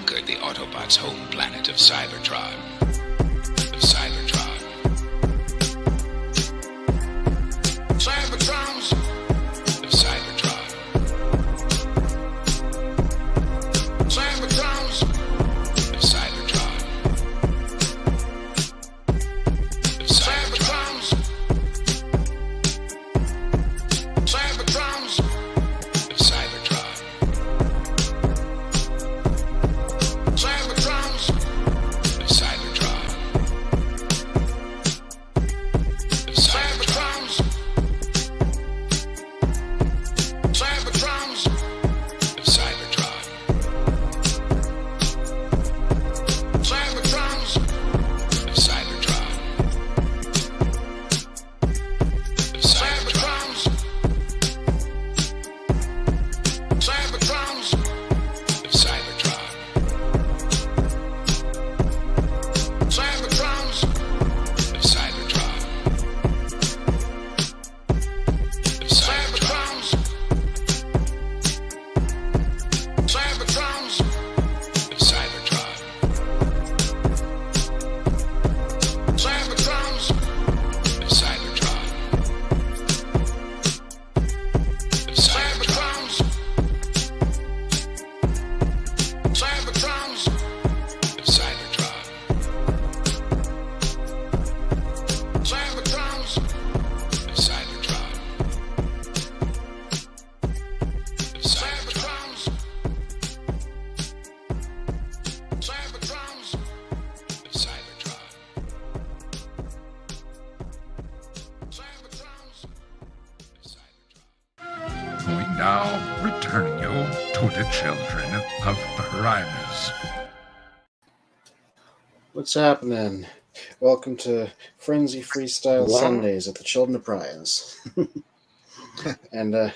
conquered the Autobots' home planet of Cybertron. Cybertrons. Cybertrons. Cybertrons. Now returning you to the children of Primus. What's happening? Welcome to Frenzy Freestyle Sundays at the Children of Primus. And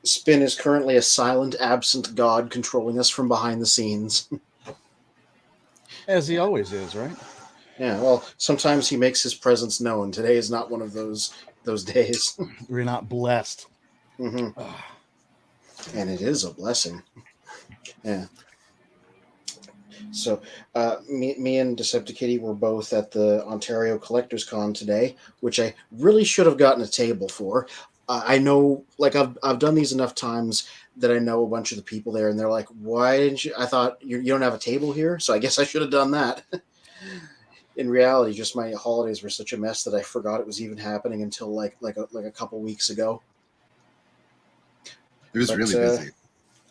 Spin is currently a silent, absent god controlling us from behind the scenes. As he always is, right? Yeah, well, sometimes he makes his presence known. Today is not one of those days. We're not blessed. Mm-hmm. And it is a blessing. Yeah. So, me and Deceptickitty were both at the Ontario Collectors Con today, which I really should have gotten a table for. I know, like, I've done these enough times that I know a bunch of the people there, and they're like, "Why didn't you?" I thought you don't have a table here, so I guess I should have done that. In reality, just my holidays were such a mess that I forgot it was even happening until like a couple weeks ago. It was really busy.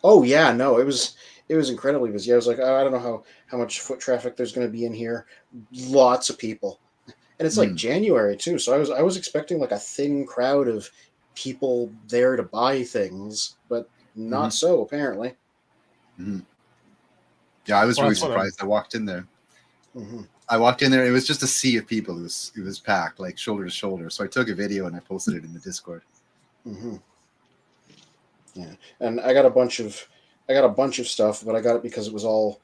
Oh yeah, no, it was incredibly busy. I was like, oh, I don't know how much foot traffic there's going to be in here. Lots of people, and it's like January too. So I was expecting like a thin crowd of people there to buy things, but not so apparently. Mm-hmm. Yeah, I was really surprised. I walked in there. I walked in there. It was just a sea of people. It was packed, like shoulder to shoulder. So I took a video and I posted it in the Discord. Yeah, and I got a bunch of stuff, but I got it because it was all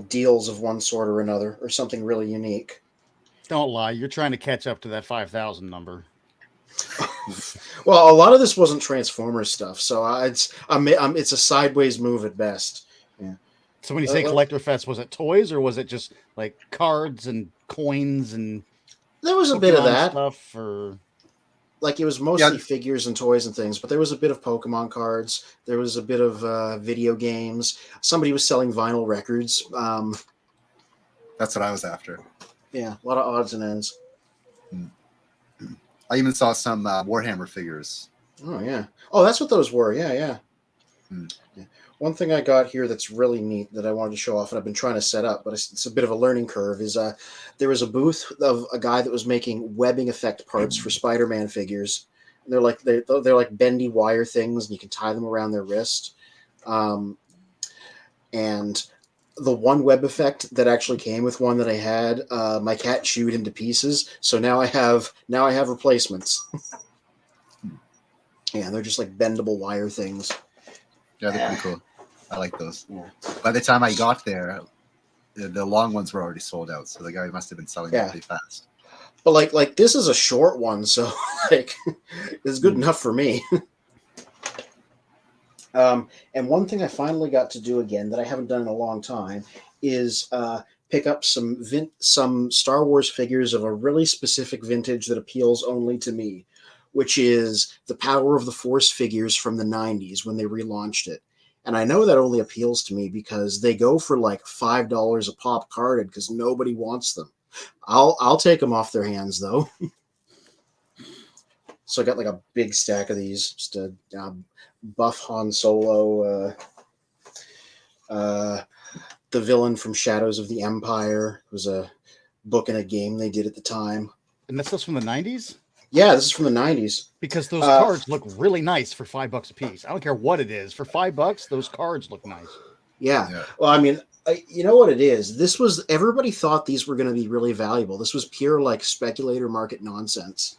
deals of one sort or another, or something really unique. Don't lie, you're trying to catch up to that 5,000 number. Well, a lot of this wasn't Transformers stuff, so it's a sideways move at best. Yeah. So when you say Collector Fest, was it toys or was it just like cards and coins and? There was a bit of that stuff, or like it was mostly figures and toys and things, but there was a bit of Pokemon cards. There was a bit of video games. Somebody was selling vinyl records. That's what I was after. Yeah, a lot of odds and ends. I even saw some Warhammer figures. Oh yeah. Oh, that's what those were. Yeah. Yeah. One thing I got here that's really neat that I wanted to show off, and I've been trying to set up, but it's a bit of a learning curve, is there was a booth of a guy that was making webbing effect parts for Spider-Man figures. And they're like bendy wire things, and you can tie them around their wrist. And the one web effect that actually came with one that I had, my cat chewed into pieces. So now I have replacements. Yeah, they're just like bendable wire things. Yeah, they're pretty cool. I like those. Yeah. By the time I got there, the long ones were already sold out, so the guy must have been selling them pretty fast. But like this is a short one, so like it's good enough for me. And one thing I finally got to do again that I haven't done in a long time is pick up some Star Wars figures of a really specific vintage that appeals only to me, which is the Power of the Force figures from the 90s when they relaunched it. And I know that only appeals to me because they go for like $5 a pop carded because nobody wants them. I'll take them off their hands though. So I got like a big stack of these, just a buff Han Solo, the villain from Shadows of the Empire. It was a book and a game they did at the time. And that's from the 90s? Yeah, this is from the 90s. Because those cards look really nice for $5 a piece. I don't care what it is. For $5, those cards look nice. Yeah. Well, I mean, you know what it is? This was, everybody thought these were going to be really valuable. This was pure like speculator market nonsense.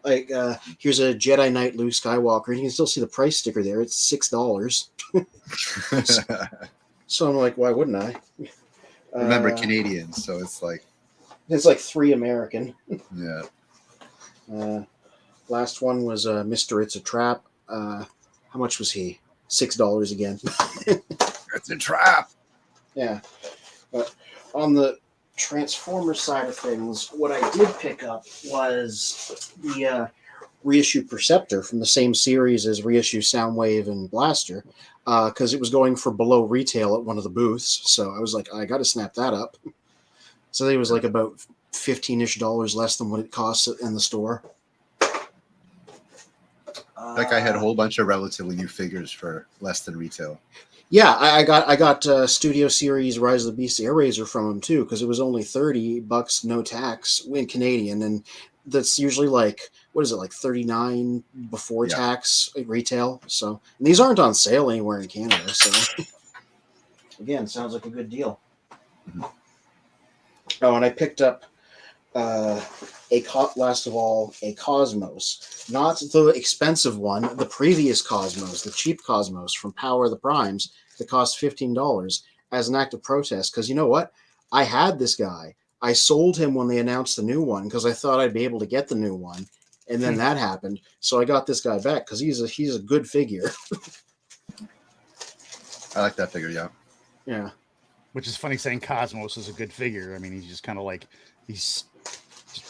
Like, here's a Jedi Knight Luke Skywalker, and you can still see the price sticker there. It's $6. So I'm like, why wouldn't I? Remember, Canadians, so it's like $3 American. Yeah. Last one was Mr. It's a Trap. How much was he? $6 again. It's a trap. Yeah. But on the Transformer side of things, what I did pick up was the reissue Perceptor from the same series as reissue Soundwave and Blaster, because it was going for below retail at one of the booths. So I was like, I got to snap that up. So it was like about $15-ish less than what it costs in the store. Like I had a whole bunch of relatively new figures for less than retail. Yeah, I got Studio Series Rise of the Beast Air Razor from them too, because it was only $30, no tax in Canadian, and that's usually like, what is it, like $39 before tax at retail. So and these aren't on sale anywhere in Canada. So again, sounds like a good deal. Mm-hmm. Oh, and I picked up last of all a Cosmos, not the expensive one, the previous Cosmos, the cheap Cosmos from Power of the Primes that cost $15 as an act of protest. Because you know what, I had this guy. I sold him when they announced the new one because I thought I'd be able to get the new one, and then that happened. So I got this guy back because he's a good figure. I like that figure. Yeah. Yeah. Which is funny saying Cosmos is a good figure. I mean, he's just kind of like these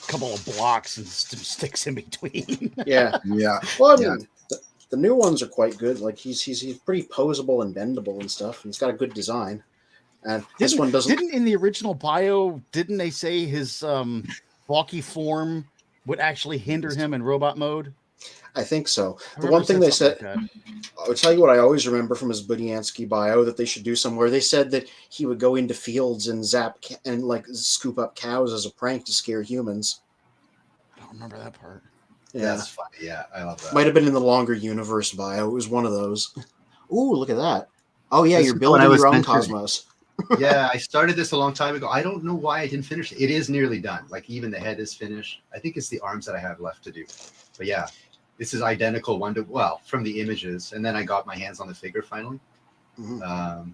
couple of blocks and sticks in between. Yeah. Yeah. Well, I mean, the new ones are quite good. Like he's pretty posable and bendable and stuff, and it's got a good design. And this one doesn't. Didn't in the original bio, didn't they say his bulky form would actually hinder him in robot mode? I think so. The one thing they said, like I'll tell you what I always remember from his Budiansky bio that they should do somewhere. They said that he would go into fields and zap and like scoop up cows as a prank to scare humans. I don't remember that part. Yeah, that's funny. Yeah, I love that. Might have been in the longer universe bio. It was one of those. Ooh, look at that. Oh yeah, you're building your own Cosmos. Yeah, I started this a long time ago. I don't know why I didn't finish it. It is nearly done. Like even the head is finished. I think it's the arms that I have left to do. But yeah, this is identical from the images, and then I got my hands on the figure finally. Mm-hmm.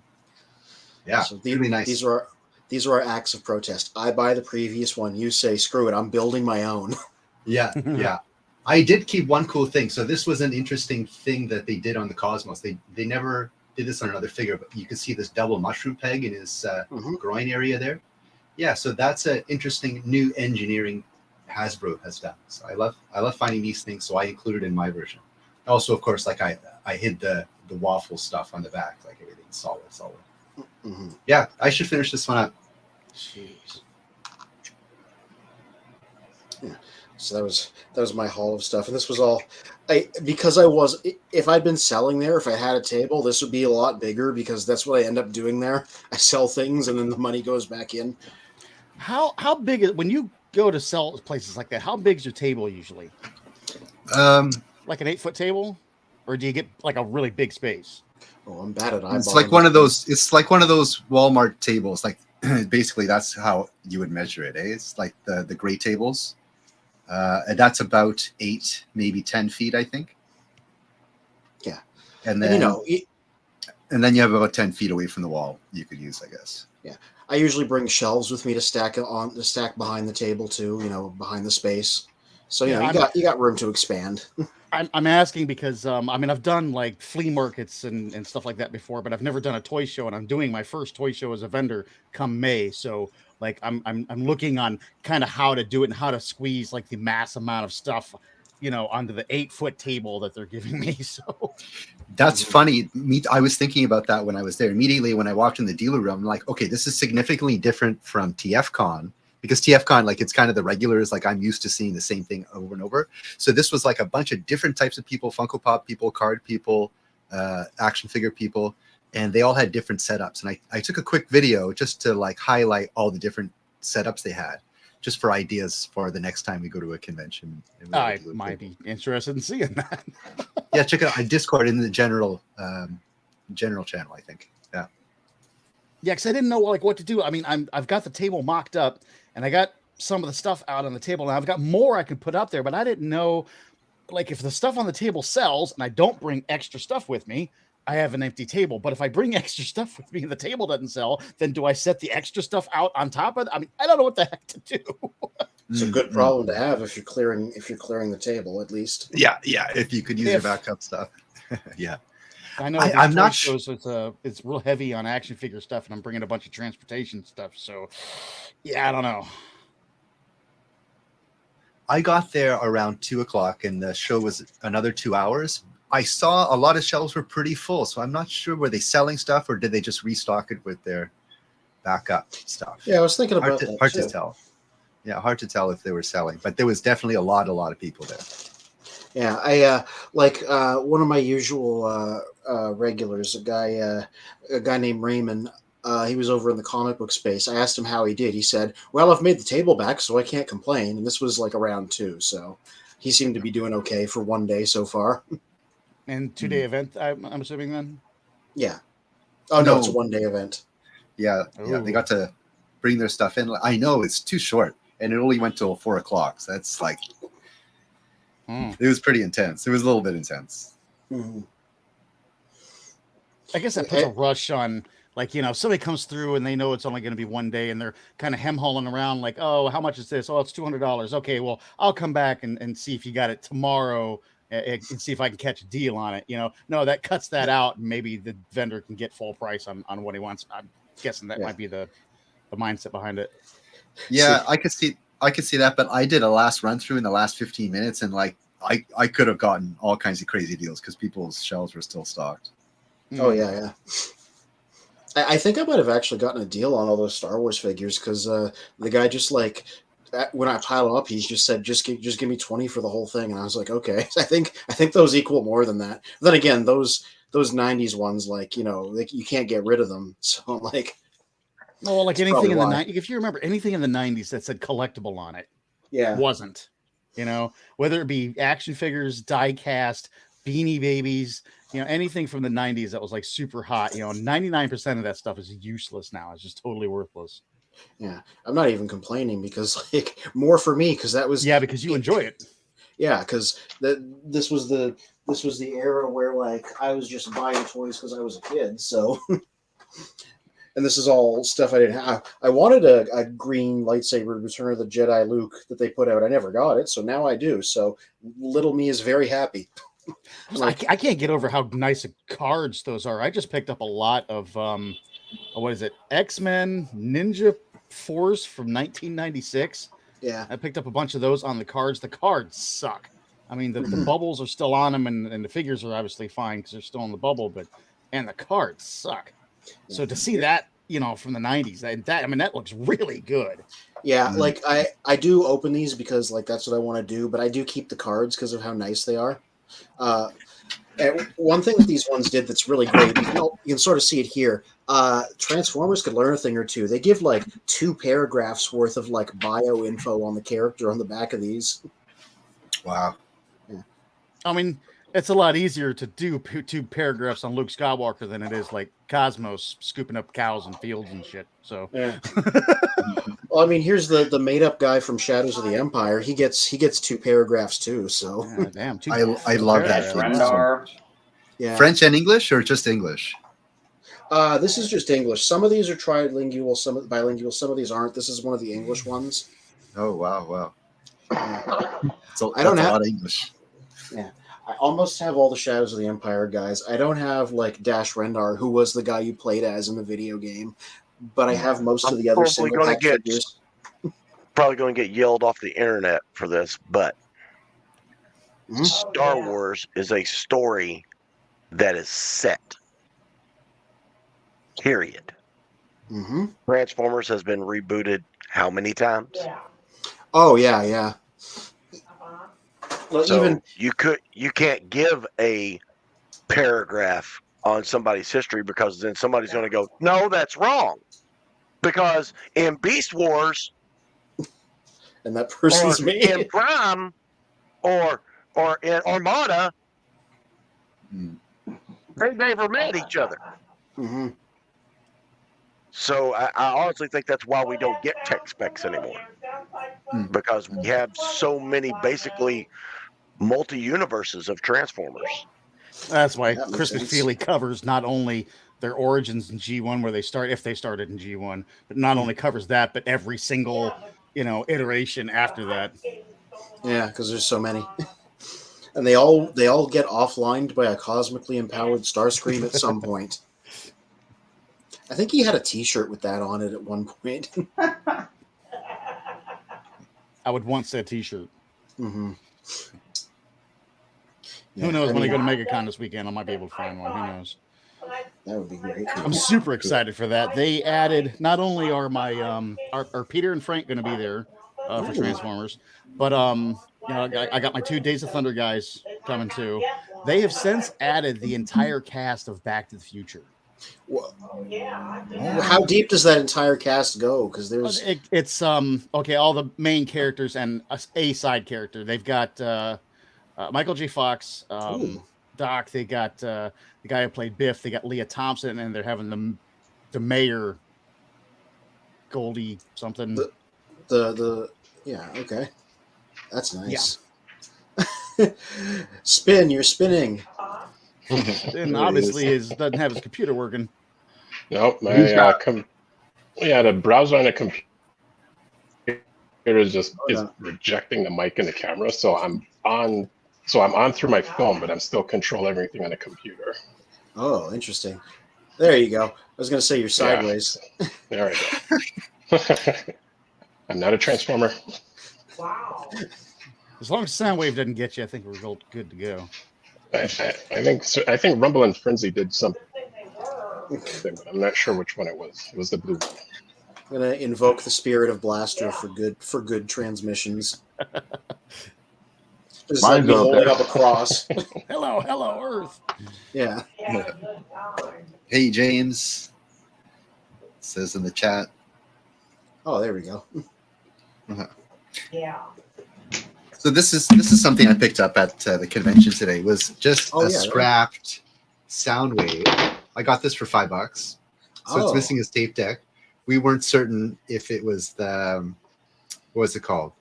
Yeah, so really nice. These are our acts of protest. I buy the previous one. You say, screw it, I'm building my own. Yeah, yeah. I did keep one cool thing. So this was an interesting thing that they did on the Cosmos. They never did this on another figure, but you can see this double mushroom peg in his groin area there. Yeah, so that's an interesting new engineering Hasbro has done. So I love finding these things, so I included in my version. Also, of course, like I hid the waffle stuff on the back, like everything's solid. Mm-hmm. Yeah, I should finish this one up. Jeez. Yeah. So that was my haul of stuff, and this was all if I'd been selling there, if I had a table, this would be a lot bigger because that's what I end up doing there. I sell things and then the money goes back in. How big is when you go to sell places like that? How big is your table usually? Like an 8-foot table, or do you get like a really big space? Oh, I'm bad at eyeballing. It's like one of those. It's like one of those Walmart tables. Like basically, that's how you would measure it. It's like the gray tables. And that's about 8, maybe 10 feet, I think. Yeah. And then, and then you have about 10 feet away from the wall you could use, I guess. Yeah. I usually bring shelves with me to stack behind the table too, behind the space. So, you got room to expand. I'm asking because I mean I've done like flea markets and stuff like that before, but I've never done a toy show, and I'm doing my first toy show as a vendor come May. So like I'm looking on kind of how to do it and how to squeeze like the mass amount of stuff, onto the 8-foot table that they're giving me. So that's funny. I was thinking about that when I was there. Immediately when I walked in the dealer room, I'm like, okay, this is significantly different from TFCon. Because TFCon, like, it's kind of the regulars, like I'm used to seeing the same thing over and over. So this was like a bunch of different types of people, Funko Pop people, card people, action figure people, and they all had different setups. And I took a quick video just to like highlight all the different setups they had, just for ideas for the next time we go to a convention. I might be interested in seeing that. Yeah, check it out on Discord in the general channel, I think. Yeah. Yeah, because I didn't know like what to do. I mean, I've got the table mocked up, and I got some of the stuff out on the table, and I've got more I could put up there, but I didn't know, like, if the stuff on the table sells and I don't bring extra stuff with me, I have an empty table. But if I bring extra stuff with me and the table doesn't sell, then do I set the extra stuff out on top of it? I mean, I don't know what the heck to do. It's a good problem to have if you're clearing the table, at least. Yeah. If you could use your backup stuff. Yeah. I know I'm not sure. It's real heavy on action figure stuff, and I'm bringing a bunch of transportation stuff. So, yeah, I don't know. I got there around 2:00, and the show was another 2 hours. I saw a lot of shelves were pretty full, so I'm not sure, were they selling stuff or did they just restock it with their backup stuff? Yeah, I was thinking about that. Hard to tell. Yeah, hard to tell if they were selling, but there was definitely a lot of people there. Yeah, I like one of my usual regulars, a guy named Raymond. He was over in the comic book space. I asked him how he did. He said, "Well, I've made the table back, so I can't complain." And this was like around 2, so he seemed to be doing okay for one day so far. And 2-day event, I'm assuming then. Yeah. Oh no, it's a 1-day event. Yeah, yeah. They got to bring their stuff in. I know it's too short, and it only went till 4:00. So that's like. It was pretty intense. It was a little bit intense. Mm-hmm. I guess that puts a rush on, like, if somebody comes through and they know it's only going to be 1 day and they're kind of hem-hauling around like, oh, how much is this? Oh, it's $200. Okay, well, I'll come back and see if you got it tomorrow and see if I can catch a deal on it. No, that cuts that out. And maybe the vendor can get full price on what he wants. I'm guessing that might be the mindset behind it. Yeah, I could see that, but I did a last run through in the last 15 minutes, and like I could have gotten all kinds of crazy deals because people's shelves were still stocked. Oh yeah. I think I might have actually gotten a deal on all those Star Wars figures because the guy just like when I pile up, he's just said just give me 20 for the whole thing, and I was like, okay. I think those equal more than that. But then again, those 90s ones, like you can't get rid of them, so I'm like. Well, like anything in the 90s, if you remember anything in the 90s that said collectible on it, wasn't, whether it be action figures, die cast, Beanie Babies, anything from the 90s that was like super hot, 99% of that stuff is useless now. It's just totally worthless. Yeah. I'm not even complaining because like more for me, because that was. Yeah, because you enjoy it. Yeah, because this was the era where like I was just buying toys because I was a kid, so. And this is all stuff I didn't have. I wanted a green lightsaber Return of the Jedi Luke that they put out. I never got it, so now I do. So little me is very happy. I can't get over how nice cards those are. I just picked up a lot of, what is it? X-Men Ninja Force from 1996. Yeah. I picked up a bunch of those on the cards. The cards suck. I mean, the bubbles are still on them, and the figures are obviously fine because they're still in the bubble, and the cards suck. So to see that, from the 90s, that looks really good. Yeah, like I do open these because like that's what I want to do, but I do keep the cards because of how nice they are. And one thing that these ones did that's really great, you can sort of see it here. Transformers could learn a thing or two. They give like 2 paragraphs worth of like bio info on the character on the back of these. Wow. Yeah. I mean, it's a lot easier to do 2 paragraphs on Luke Skywalker than it is like Cosmos scooping up cows and fields and shit. So, yeah. Well, I mean, here's the made up guy from Shadows of the Empire. He gets 2 paragraphs too. So, damn, I love that. Yeah. French and English, or just English? This is just English. Some of these are trilingual, some bilingual. Some of these aren't. This is one of the English ones. Oh wow! I don't have a lot of English. Yeah. I almost have all the Shadows of the Empire guys. I don't have like Dash Rendar, who was the guy you played as in the video game, but I have most of the other single pack figures. Probably going to get yelled off the internet for this, but Star Wars is a story that is set. Period. Transformers has been rebooted how many times? Oh yeah. Well, So even you can't give a paragraph on somebody's history because then somebody's going to go, no, that's wrong. Because in Beast Wars, and that person's or me. in Prime, or in Armada, they never met each other. So I honestly think that's why we don't get tech specs anymore, because we have so many basically multi-universes of Transformers. That's why Chris McFeely covers not only their origins in G1, where they start, if they started in G1, but not only covers that, but every single, iteration after that. Yeah, because there's so many. And they all get offlined by a cosmically empowered Starscream at some point. I think he had a T-shirt with that on it at one point. I would want that T-shirt. Yeah, Who knows? When I go to MegaCon this weekend, I might be able to find one. Who knows? That would be great. I'm super excited for that. They added, not only are my are Peter and Frank going to be there for Transformers, but I got my 2 Days of Thunder guys coming too. They have since added the entire cast of Back to the Future. How deep does that entire cast go? Because there's it's okay, all the main characters and a side character. They've got Michael J. Fox, Doc. They got the guy who played Biff. They got Leah Thompson, and they're having the mayor, Goldie something. Yeah, okay, that's nice. Yeah. Spin, you're spinning. And obviously doesn't have his computer working. Nope, the browser on the computer is rejecting the mic and the camera, so I'm on through my phone, but I'm still controlling everything on the computer. Oh, interesting. There you go. I was going to say you're sideways. Yeah. There we go. I'm not a transformer. Wow. As long as Soundwave doesn't get you, I think we're good to go. I think Rumble and Frenzy did something, but I'm not sure which one it was. It was the blue one. I'm gonna invoke the spirit of Blaster for good transmissions. Just like me holding up a cross. hello, Earth. Yeah. Hey, James. Says in the chat. Oh, there we go. Yeah. So this is something I picked up at the convention today. Was just a scrapped Soundwave. I got this for $5. So it's missing his tape deck. We weren't certain if it was the what was it called,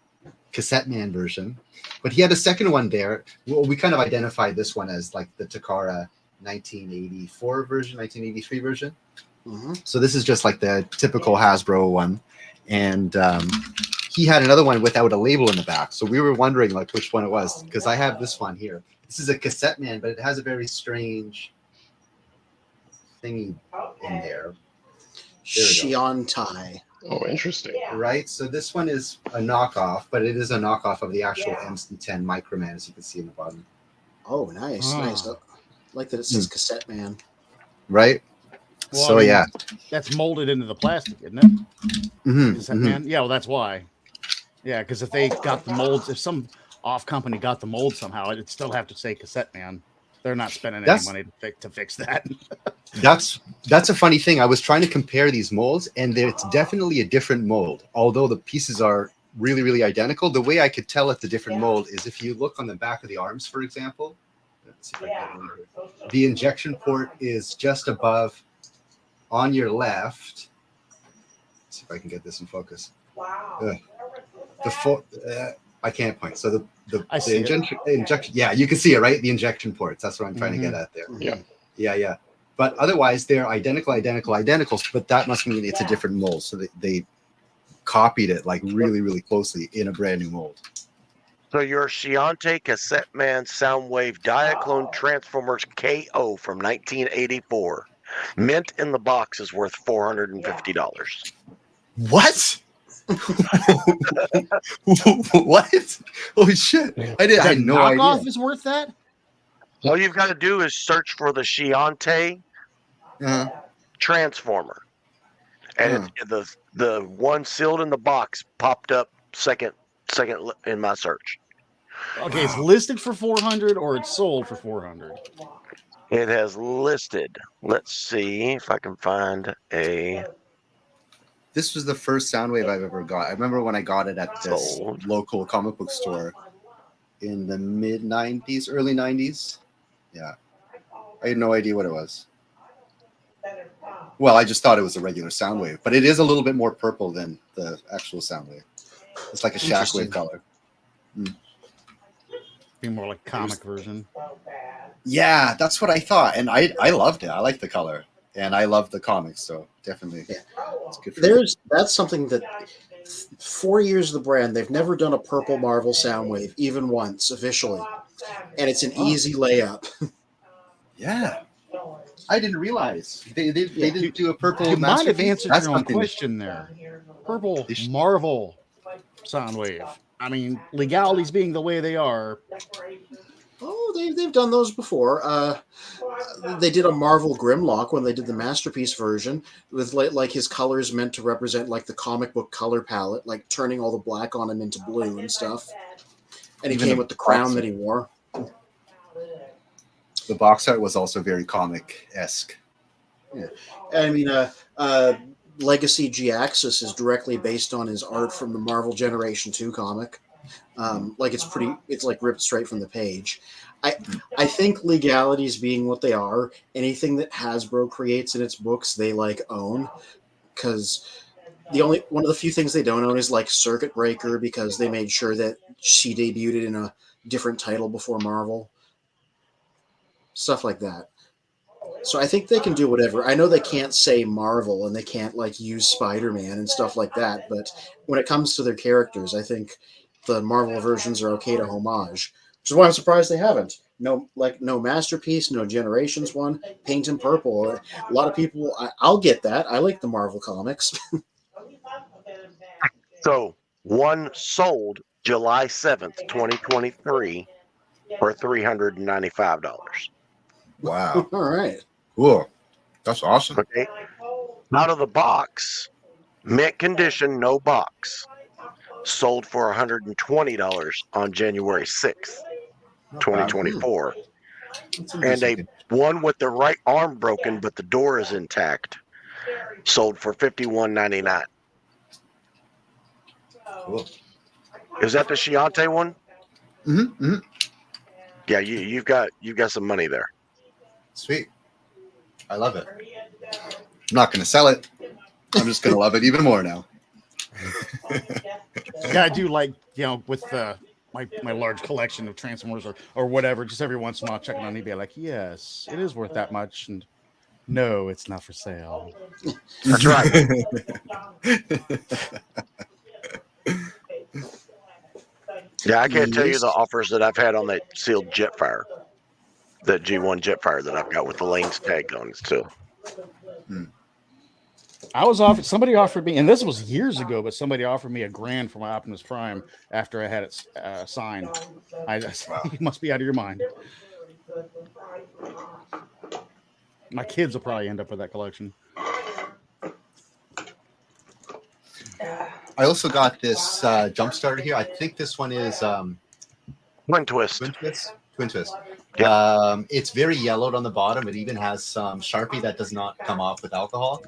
Cassette Man version, but he had a second one there. Well, we kind of identified this one as like the Takara 1984 version, 1983 version. So this is just like the typical Hasbro one, and he had another one without a label in the back. So we were wondering like which one it was, because I have this one here. This is a Cassette Man, but it has a very strange thingy in there. Shiontai. Oh, interesting. Right? So this one is a knockoff, but it is a knockoff of the actual MC10 Microman, as you can see in the bottom. Oh, nice, nice. I like that it says Cassette Man. Right? Well, so, yeah. That's molded into the plastic, isn't it? Cassette Man? Yeah, well, that's why. Yeah, because if they got the molds, if some off company got the mold somehow, it'd still have to say Cassette Man. They're not spending any money to fix that. That's a funny thing. I was trying to compare these molds, and it's definitely a different mold. Although the pieces are really, really identical, the way I could tell it's a different mold is if you look on the back of the arms, for example. Let's see if I can the injection port is just above on your left. Let's see if I can get this in focus. Wow. I can't point. So the injection, yeah, you can see it, right? The injection ports. That's what I'm trying to get at there. Yeah. But otherwise, they're identical. But that must mean it's a different mold. So they copied it like really, really closely in a brand new mold. So your Shiante Cassette Man Soundwave Diaclone Transformers KO from 1984. Mint in the box is worth $450. What? What? Holy shit! I had no knockoff idea. is worth that? All you've got to do is search for the Shiante Transformer. And the one sealed in the box popped up second in my search. Okay, it's listed for 400 or it's sold for 400. It has listed. Let's see if I can find a. This was the first Soundwave I've ever got. I remember when I got it at this local comic book store in the mid 90s, early 90s. Yeah. I had no idea what it was. Well, I just thought it was a regular Soundwave, but it is a little bit more purple than the actual Soundwave. It's like a shockwave color. Be more like comic version. Yeah, that's what I thought, and I loved it. I like the color, and I love the comics, so definitely, it's good. That's something that 4 years of the brand, they've never done a purple Marvel Soundwave even once officially, and it's an easy layup. Yeah, I didn't realize they didn't do a purple. You might have answered That's your own something question there. Purple Marvel Soundwave. I mean, legalities being the way they are. Oh, they've done those before. They did a Marvel Grimlock when they did the Masterpiece version with like his colors meant to represent like the comic book color palette, like turning all the black on him into blue and stuff. And he came with the crown that he wore. The box art was also very comic-esque. Yeah, I mean, Legacy G-Axis is directly based on his art from the Marvel Generation 2 comic. Like it's like ripped straight from the page. I think legalities being what they are, anything that Hasbro creates in its books, they like own, because one of the few things they don't own is like Circuit Breaker, because they made sure that she debuted in a different title before Marvel. Stuff like that. So I think they can do whatever. I know they can't say Marvel and they can't like use Spider-Man and stuff like that, but when it comes to their characters, I think the Marvel versions are okay to homage, which is why I'm surprised they haven't. No Masterpiece, no Generations one, paint him purple. A lot of people, I'll get that. I like the Marvel comics. So one sold July 7th, 2023 for $395. Wow. All right. Cool. That's awesome. Okay. Out of the box, mint condition, no box, sold for $120 on January 6th, 2024. And a one with the right arm broken, but the door is intact, sold for $51.99. Cool. Is that the Shiante one? Mm-hmm. Yeah, you've got some money there. Sweet. I love it. I'm not going to sell it. I'm just going to love it even more now. Yeah, I do like, with my large collection of Transformers or whatever, just every once in a while checking on eBay, like, yes, it is worth that much. And no, it's not for sale. That's right. Yeah, I can't tell you the offers that I've had on that sealed Jetfire. That G1 Jetfire that I've got with the lanes tag on it still. Somebody offered me, and this was years ago, but somebody offered me $1,000 for my Optimus Prime after I had it signed. You must be out of your mind. My kids will probably end up with that collection. I also got this jump starter here. I think this one is Twin Twist. Twin Twist. Yeah. It's very yellowed on the bottom. It even has some Sharpie that does not come off with alcohol.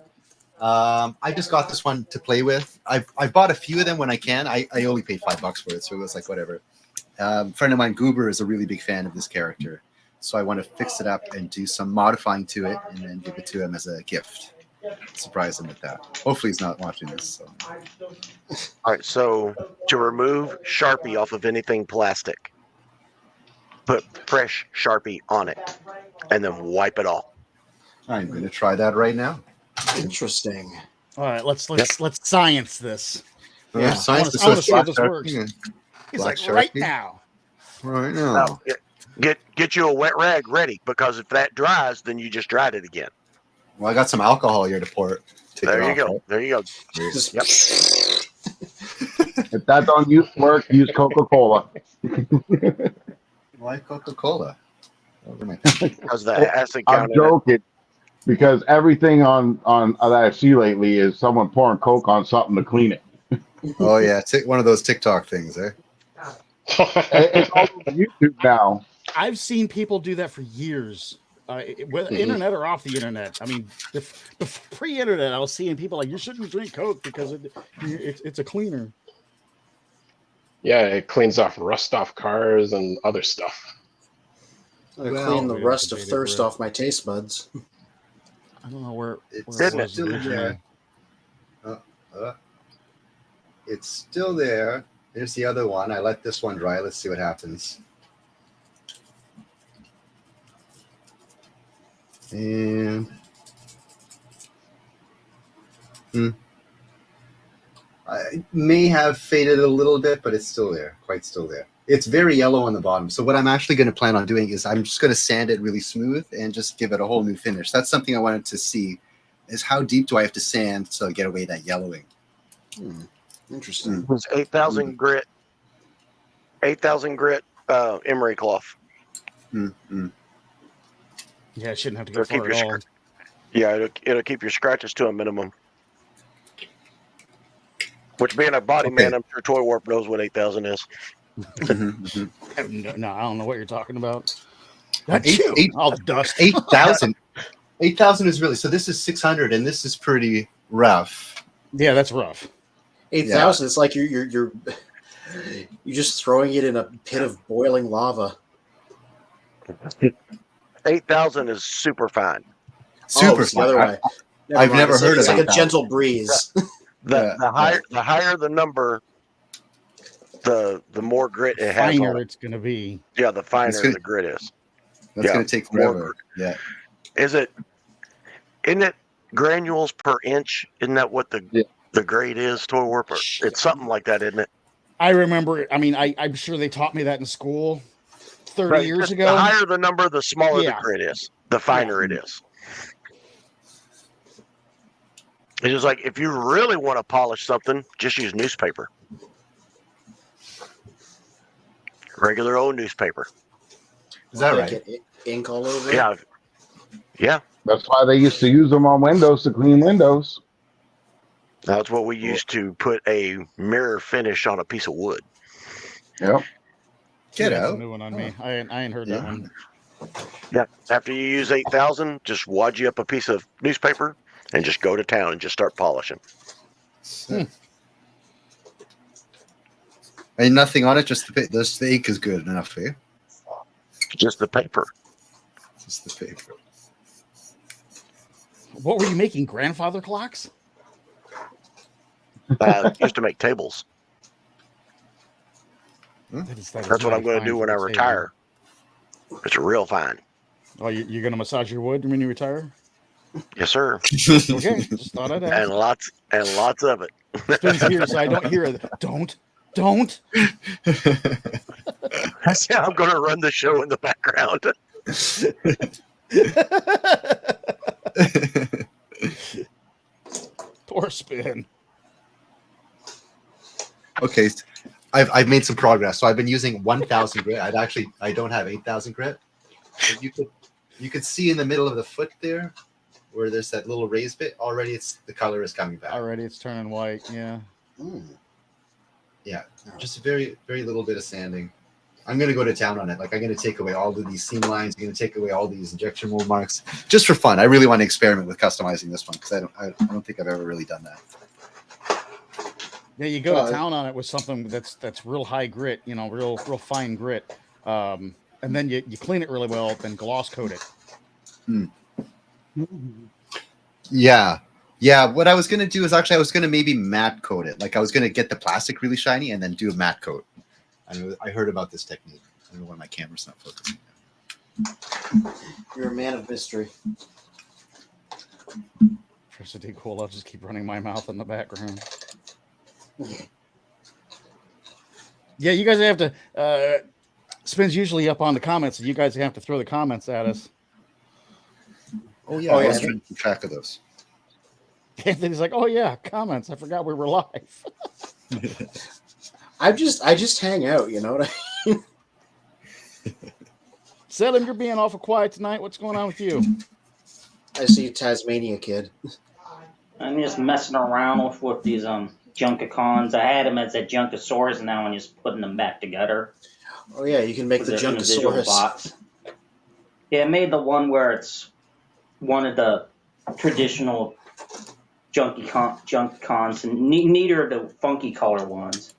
I just got this one to play with. I've bought a few of them when I can. I only paid $5 for it, so it was like whatever. A friend of mine, Goober, is a really big fan of this character, so I want to fix it up and do some modifying to it, and then give it to him as a gift. Surprise him with that. Hopefully, he's not watching this. So. All right, so to remove Sharpie off of anything plastic, put fresh Sharpie on it, and then wipe it off. I'm going to try that right now. Interesting. All right, let's science this. Yeah, science is I want to see how this works. He's Black like, right Sharpie? now. Right Now, now. get you a wet rag ready, because if that dries, then you just dried it again. Well, I got some alcohol here to pour it. Take There it you off, go. right? There you go. Just- Yep. If that don't work, use Coca-Cola. Why Coca-Cola? Because the acid I'm count in it. joking. Because everything on that I see lately is someone pouring Coke on something to clean it. Oh yeah, one of those TikTok things, eh? It's all over YouTube now. I've seen people do that for years. Whether internet or off the internet. I mean, pre-internet, I was seeing people like, you shouldn't drink Coke because it's a cleaner. Yeah, it cleans off rust off cars and other stuff. I clean the yeah, rust of debated thirst with- off my taste buds. I don't know where It's it was still originally. there. It's still there. There's the other one. I let this one dry. Let's see what happens. And I may have faded a little bit, but it's still there, quite still there. It's very yellow on the bottom. So what I'm actually going to plan on doing is I'm just going to sand it really smooth and just give it a whole new finish. That's something I wanted to see, is how deep do I have to sand so I get away that yellowing. Interesting. It was 8,000 grit. 8,000 grit emery cloth. Mm-hmm. Yeah, it shouldn't have to It'll go far keep at your all. Yeah, it'll keep your scratches to a minimum. Which, being a body man, I'm sure Toy Warp knows what 8,000 is. No, I don't know what you're talking about. All dust. 8,000. 8,000 is really, so this is 600 and this is pretty rough. Yeah, that's rough. 8,000. It's like you're just throwing it in a pit of boiling lava. 8,000 is super fine. Super it's the other way. I've mind. never heard it's of like a 8,000. gentle breeze. The higher the number, the more grit it has Finer on it. it's going to be. Yeah, the finer the grit is. That's Yeah, going to take more forever. Yeah. Isn't it granules per inch? Isn't that what the grade is, Toy Warper? It's something like that, isn't it? I remember. I mean, I'm sure they taught me that in school 30 years just ago. The higher the number, the smaller Yeah. the grit is. The finer it is. It's just like, if you really want to polish something, just use newspaper. Regular old newspaper. Is that Like right? it, ink all over it? Yeah. Yeah. That's why they used to use them on windows to clean windows. That's what we used to put a mirror finish on a piece of wood. Yep. Get That's a out. new one on me. I ain't heard that one. Yeah. After you use 8,000, just wad you up a piece of newspaper and just go to town and just start polishing. And nothing on it, just the ink is good enough for you. Just the paper. Just the paper. What were you making? Grandfather clocks? Used to make tables. That's what I'm going to do when I retire. It's real fine. Oh, you're going to massage your wood when you retire? Yes, sir. Okay, just thought I'd ask. And lots of it. Spins here, so I don't hear it. Don't. Yeah, I'm going to run the show in the background. Poor Spin. Okay, I've made some progress. So I've been using 1,000 grit. I don't have 8,000 grit. But you could see in the middle of the foot there, where there's that little raised bit. Already, the color is coming back. Already, it's turning white. Yeah. Yeah, just a very, very little bit of sanding. I'm going to go to town on it. Like, I'm going to take away all of these seam lines. I'm going to take away all these injection mold marks, just for fun. I really want to experiment with customizing this one because I don't think I've ever really done that. Yeah, you go to town on it with something that's real high grit, real fine grit, and then you clean it really well, then gloss coat it. Yeah. What I was going to do is I was going to maybe matte coat it. Like, I was going to get the plastic really shiny and then do a matte coat. I heard about this technique. I don't know why my camera's not focusing. You're a man of mystery. Pretty cool. I'll just keep running my mouth in the background. Yeah, you guys have to. Spin's usually up on the comments, so you guys have to throw the comments at us. Oh yeah, I was trying to keep track of those. Anthony's like, "Oh yeah, comments. I forgot we were live." I just hang out. You know what I mean? Selim, you're being awful quiet tonight. What's going on with you? I see Tasmania Kid. I'm just messing around with these Junkicons. I had them as a Junkosaurus, and now I'm just putting them back together. Oh yeah, you can make the Junkosaurus box. Yeah, I made the one where it's one of the traditional Junkicons, and neither of the funky color ones.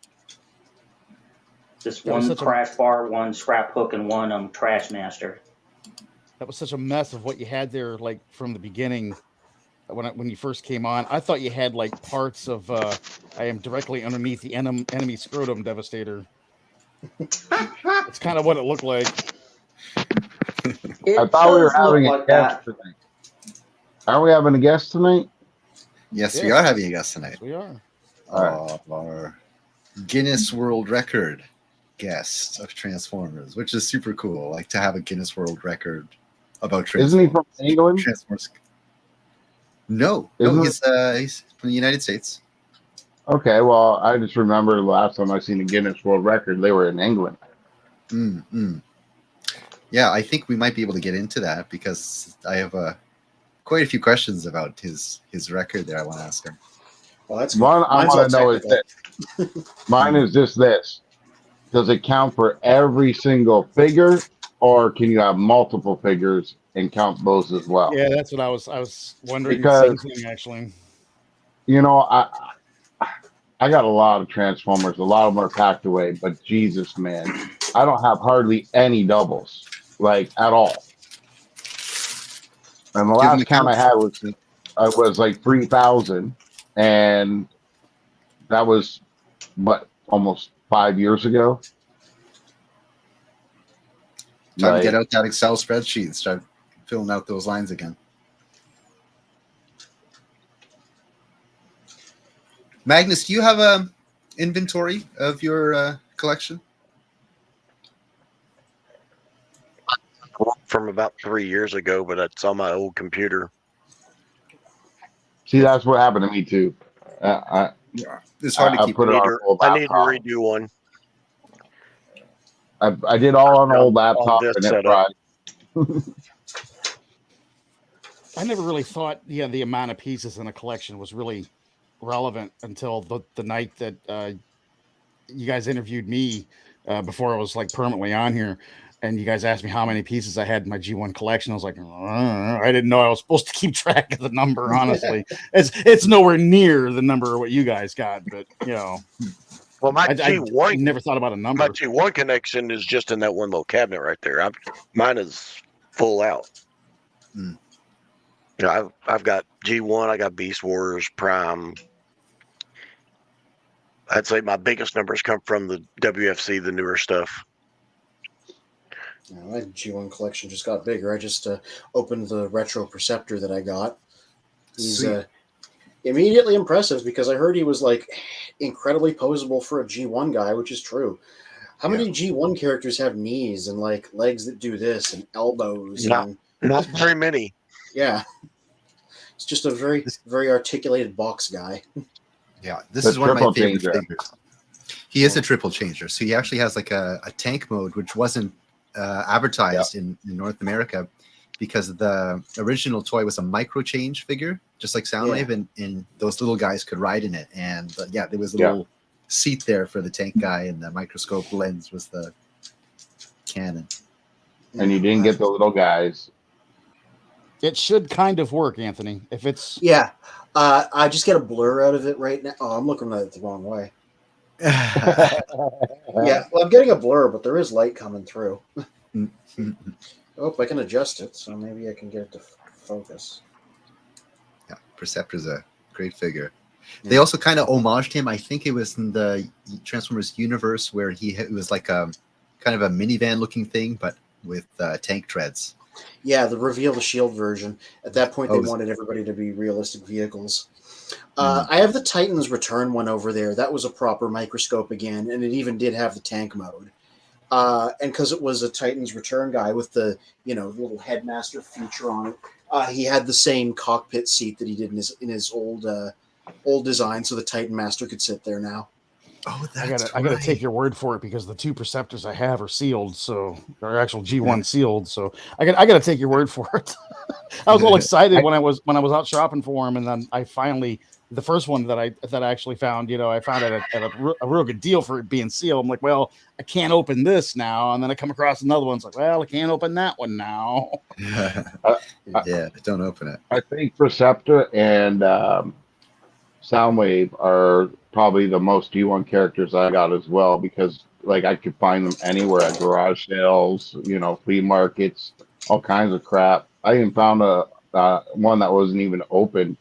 Just one crash bar, one scrap hook, and one trash master. That was such a mess of what you had there, like from the beginning. When you first came on, I thought you had like parts of I am directly underneath the enemy scrotum devastator. It's kind of what it looked like. I thought we were having a guest tonight. Are we having a guest tonight? Yes, we are having a guest tonight. Yes, we are. Our Guinness World Record guest of Transformers, which is super cool. Like to have a Guinness World Record about Transformers. Isn't he from England? Transformers. No, he's from the United States. Okay, well, I just remember the last time I seen a Guinness World Record, they were in England. Yeah, I think we might be able to get into that because I have quite a few questions about his record there I want to ask him. Well, that's one I want to know is this. Mine is just this. Does it count for every single figure, or can you have multiple figures and count those as well? Yeah, that's what I was wondering. Because, the same thing, actually. You know, I got a lot of Transformers. A lot of them are packed away, but Jesus, man, I don't have hardly any doubles, like at all. And the last count I had was like 3,000, and that was almost 5 years ago. Time to get out that Excel spreadsheet and start filling out those lines again. Magnus, do you have a inventory of your collection? From about 3 years ago, but it's on my old computer. See, that's what happened to me too. It's hard to keep. I need to redo one. I did all on an old laptop and it fried. I never really thought the amount of pieces in a collection was really relevant until the night that you guys interviewed me before I was like permanently on here, and you guys asked me how many pieces I had in my G1 collection. I was like, I didn't know I was supposed to keep track of the number. Honestly, it's nowhere near the number of what you guys got, but you know. Well, my G1 I never thought about a number. My G1 connection is just in that one little cabinet right there. Mine is full out. You know, I've got G1, I got Beast Wars, Prime. I'd say my biggest numbers come from the WFC, the newer stuff. Yeah, my G1 collection just got bigger. I just opened the retro Perceptor that I got. He's immediately impressive because I heard he was like incredibly posable for a G1 guy, which is true. How many G1 characters have knees and like legs that do this and elbows? Not very many. Yeah. It's just a very, very articulated box guy. Yeah, this is one of my favorite figures. He is a triple changer. So he actually has like a tank mode, which wasn't advertised in North America because the original toy was a micro change figure, just like Soundwave, and those little guys could ride in it. And there was a little seat there for the tank guy, and the microscope lens was the cannon. And you didn't get the little guys. It should kind of work, Anthony. If it's I just get a blur out of it right now. Oh, I'm looking at it the wrong way. Well, I'm getting a blur, but there is light coming through. I can adjust it, so maybe I can get it to focus. Yeah, Perceptor's a great figure. They also kind of homaged him. I think it was in the Transformers universe where it was like a kind of a minivan looking thing, but with tank treads. Yeah, the Reveal the Shield version. At that point, they wanted everybody to be realistic vehicles. I have the Titans Return one over there. That was a proper microscope again, and it even did have the tank mode. And because it was a Titans Return guy with the little headmaster feature on it, he had the same cockpit seat that he did in his old design, so the Titan Master could sit there now. Oh, I gotta take your word for it because the 2 Perceptors I have are sealed, so they're actual G1 sealed. So I gotta take your word for it. I was all excited when I was out shopping for them, and then I finally the first one that I actually found, I found it at a real good deal for it being sealed. I'm like, well, I can't open this now, and then I come across another one. It's like, well, I can't open that one now. Yeah, don't open it. I think Perceptor and Soundwave are probably the most G1 characters I got as well, because like I could find them anywhere at garage sales, flea markets, all kinds of crap. I even found a one that wasn't even open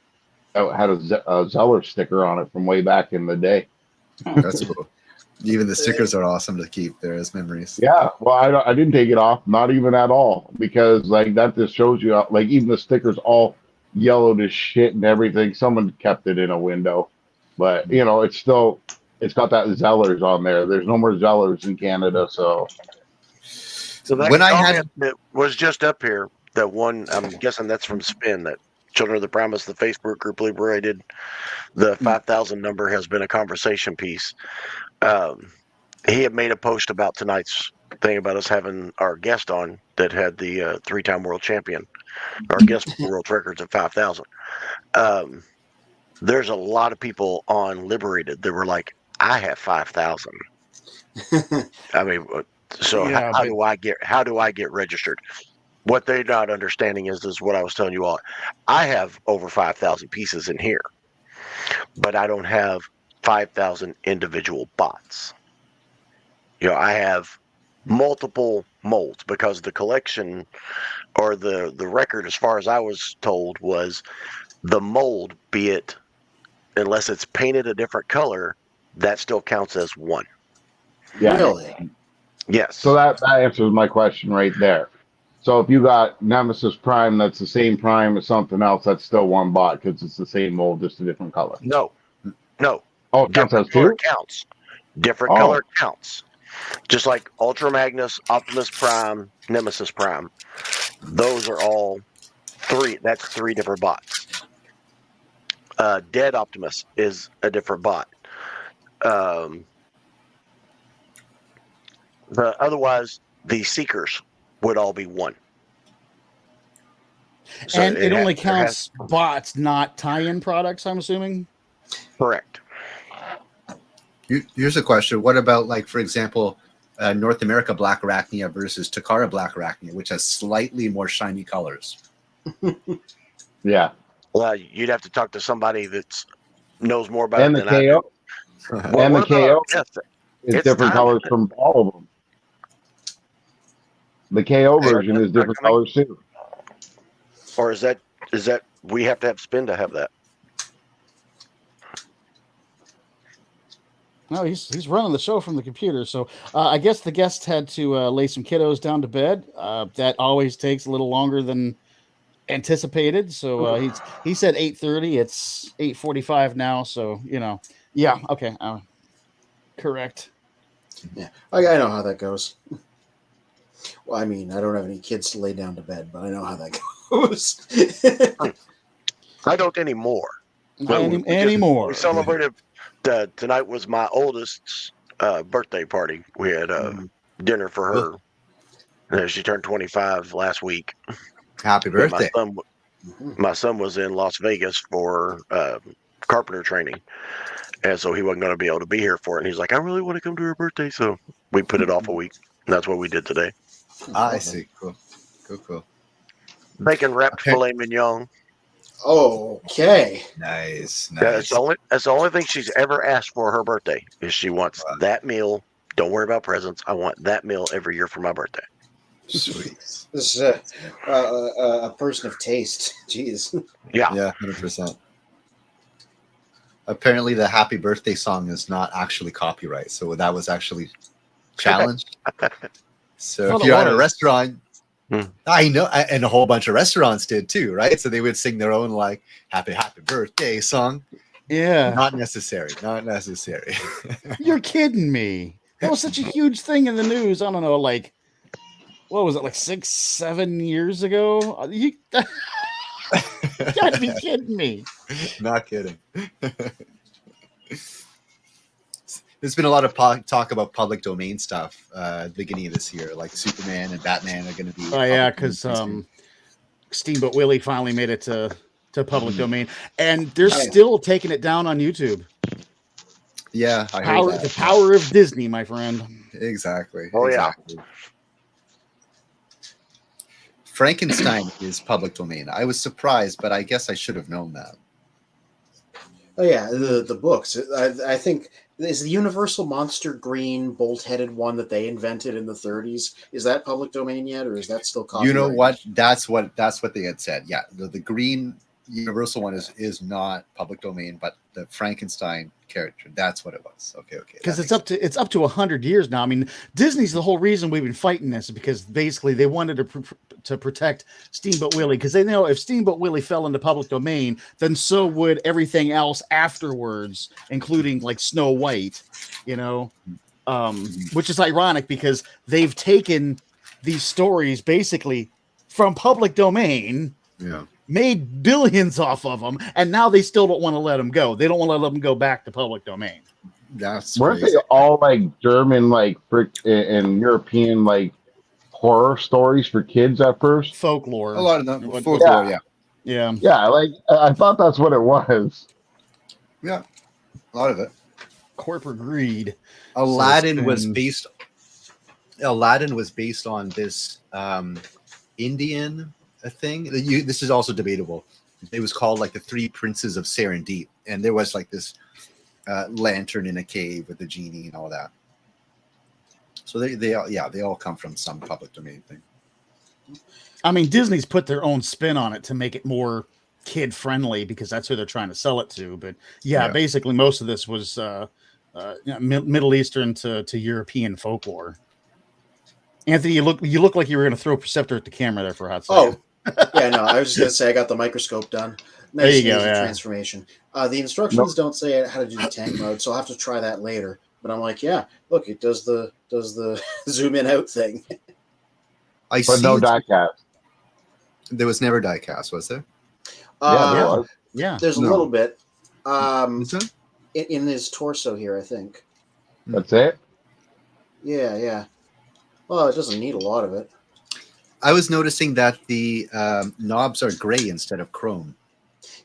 that had a Zeller sticker on it from way back in the day. That's cool. Even the stickers are awesome to keep there as memories. Yeah, well, I didn't take it off, not even at all, because like that just shows you, like even the stickers all yellowed as shit and everything. Someone kept it in a window, but it's got that Zellers on there. There's no more Zellers in Canada, so that when I comment had that was just up here, that one, I'm guessing that's from Spin, that Children of the Primus, the Facebook group, believe where I did the 5,000 number has been a conversation piece. He had made a post about tonight's thing about us having our guest on that had the 3-time world champion. Our guest world records at 5,000. There's a lot of people on Liberated that were like, I have 5,000. I mean, so Yeah, how do I get registered? What they're not understanding is what I was telling you all. I have over 5,000 pieces in here, but I don't have 5,000 individual bots. I have multiple molds because the collection or the record, as far as I was told, was the mold, be it unless it's painted a different color, that still counts as one. yeah. Really? Yes. So that answers my question right there. So if you got Nemesis Prime, that's the same Prime as something else, that's still one bot because it's the same mold, just a different color. No. Oh, it counts as Different color two? counts. Different color counts. Just like Ultra Magnus, Optimus Prime, Nemesis Prime. Those are all three. That's 3 different bots. Dead Optimus is a different bot. Otherwise, the Seekers would all be one. So and it only counts bots, not tie-in products, I'm assuming? Correct. Here's a question. What about, like, for example, North America Black Arachnia versus Takara Black Arachnia, which has slightly more shiny colors? Yeah. Well, you'd have to talk to somebody that knows more about And it the than KO. I do. And the KO Yes, is it's different time. colors from all of them. The KO version is different colors too. Or is that we have to have Spin to have that? No, he's running the show from the computer. So I guess the guest had to lay some kiddos down to bed. That always takes a little longer than anticipated. So he said 8:30. It's 8:45 now. So yeah, okay, correct. Yeah, I know how that goes. Well, I mean, I don't have any kids to lay down to bed, but I know how that goes. I don't anymore. Not anymore. We celebrated. Tonight was my oldest's birthday party. We had dinner for her. She turned 25 last week. Happy birthday. My son was in Las Vegas for carpenter training. And so he wasn't going to be able to be here for it. And he's like, I really want to come to her birthday. So we put it off a week. And that's what we did today. I see. Cool. Bacon wrapped filet mignon. Okay. Nice. That's the only thing she's ever asked for her birthday is she wants that meal. Don't worry about presents. I want that meal every year for my birthday. Sweet. This is a person of taste. Jeez. Yeah, 100%. Apparently, the happy birthday song is not actually copyright, so that was actually challenged. So if you're at a restaurant, I know, and a whole bunch of restaurants did too, right? So they would sing their own like "Happy Happy Birthday" song. Yeah. Not necessary. Not necessary. You're kidding me. That was such a huge thing in the news. I don't know, like, what was it, like 6-7 years ago? You gotta be kidding me. Not kidding. There's been a lot of talk about public domain stuff at the beginning of this year, like Superman and Batman are going to be. Oh yeah, because Steamboat Willie finally made it to public domain, and they're still taking it down on YouTube. Yeah, I heard that. The power of Disney, my friend. Exactly. Oh exactly. Yeah. Frankenstein is public domain. I was surprised, but I guess I should have known that. Oh yeah, the books. I think is the Universal Monster Green bolt-headed one that they invented in the 30s. Is that public domain yet, or is that still copyrighted? You know what? That's what they had said. Yeah, the green Universal one is not public domain, but the Frankenstein character, that's what it was. Okay. Because it's up to 100 years now. I mean, Disney's the whole reason we've been fighting this, because basically they wanted to protect Steamboat Willie, because they know if Steamboat Willie fell into public domain, then so would everything else afterwards, including like Snow White, which is ironic because they've taken these stories basically from public domain. Yeah. Made billions off of them, and now they still don't want to let them go. They don't want to let them go back to public domain. Weren't they all like German, like and European, like horror stories for kids at first? Folklore. A lot of them. Folklore, yeah. Like I thought that's what it was. Yeah, a lot of it. Corporate greed. Aladdin was based on this Indian thing. This is also debatable. It was called like the Three Princes of Serendip, and there was like this lantern in a cave with the genie and all that. So they all come from some public domain thing. I mean, Disney's put their own spin on it to make it more kid friendly because that's who they're trying to sell it to. But basically most of this was Middle Eastern to European folklore. Anthony, you look like you were going to throw Perceptor at the camera there for a hot second. Yeah, no, I was just going to say I got the microscope done. Nice, there you go. Yeah. Transformation. The instructions don't say how to do the tank mode, so I'll have to try that later. But I'm like, yeah, look, it does the zoom in out thing. But no diecast. There was never diecast, was there? Yeah. There's a little bit. In his torso here, I think. That's it? Yeah. Well, it doesn't need a lot of it. I was noticing that the knobs are gray instead of chrome.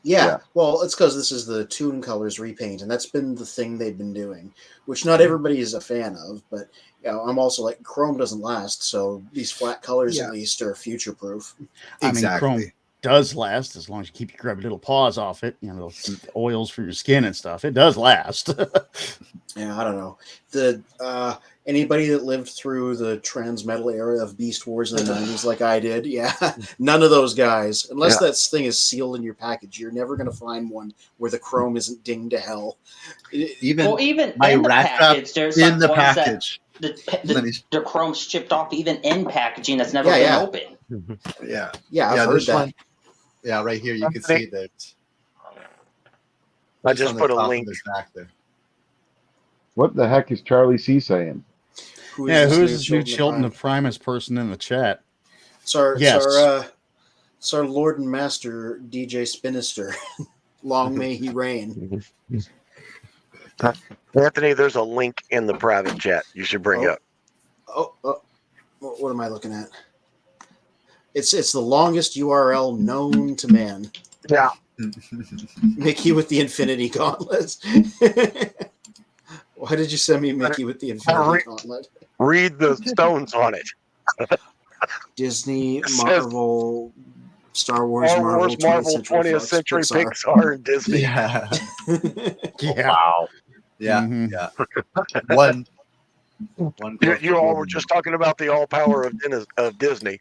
Yeah. Well, it's because this is the Toon Colors repaint, and that's been the thing they've been doing, which not everybody is a fan of. But I'm also like, chrome doesn't last, so these flat colors at least are future-proof. Exactly. I mean, chrome does last as long as you keep your grubby little paws off it. Those oils for your skin and stuff. It does last. Yeah, I don't know. The anybody that lived through the trans-metal era of Beast Wars in the 90s like I did, none of those guys. Unless that thing is sealed in your package, you're never going to find one where the chrome isn't dinged to hell. Even my in the rat package, there's in the package. The chrome's chipped off even in packaging that's never been open. Yeah, I've heard that. One, right here you can see that. I just put a link back there. What the heck is Charlie C saying? Who is this new Children of Primus person in the chat? It's our Lord and Master DJ Spinister. Long may he reign. Anthony, there's a link in the private chat you should bring up. What am I looking at? It's the longest URL known to man. Yeah. Mickey with the Infinity Gauntlet. Why did you send me Mickey with the Infinity Gauntlet? Read the stones on it. Disney, Marvel, Star Wars, Marvel, 20th Century Pixar, and Disney. Yeah. Wow. Yeah. Mm-hmm. Yeah. One. You all were just talking about the all power of Disney.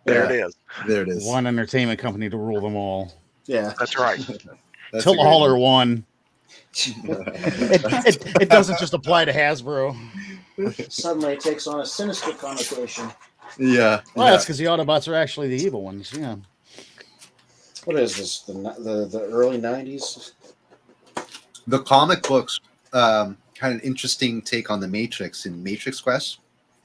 There it is. There it is. One entertainment company to rule them all. Yeah. That's right. Till all are one. It doesn't just apply to Hasbro. Suddenly it takes on a sinister connotation. Yeah. Well, that's because the Autobots are actually the evil ones. Yeah. What is this? The early 90s? The comic books had an interesting take on the Matrix in Matrix Quest.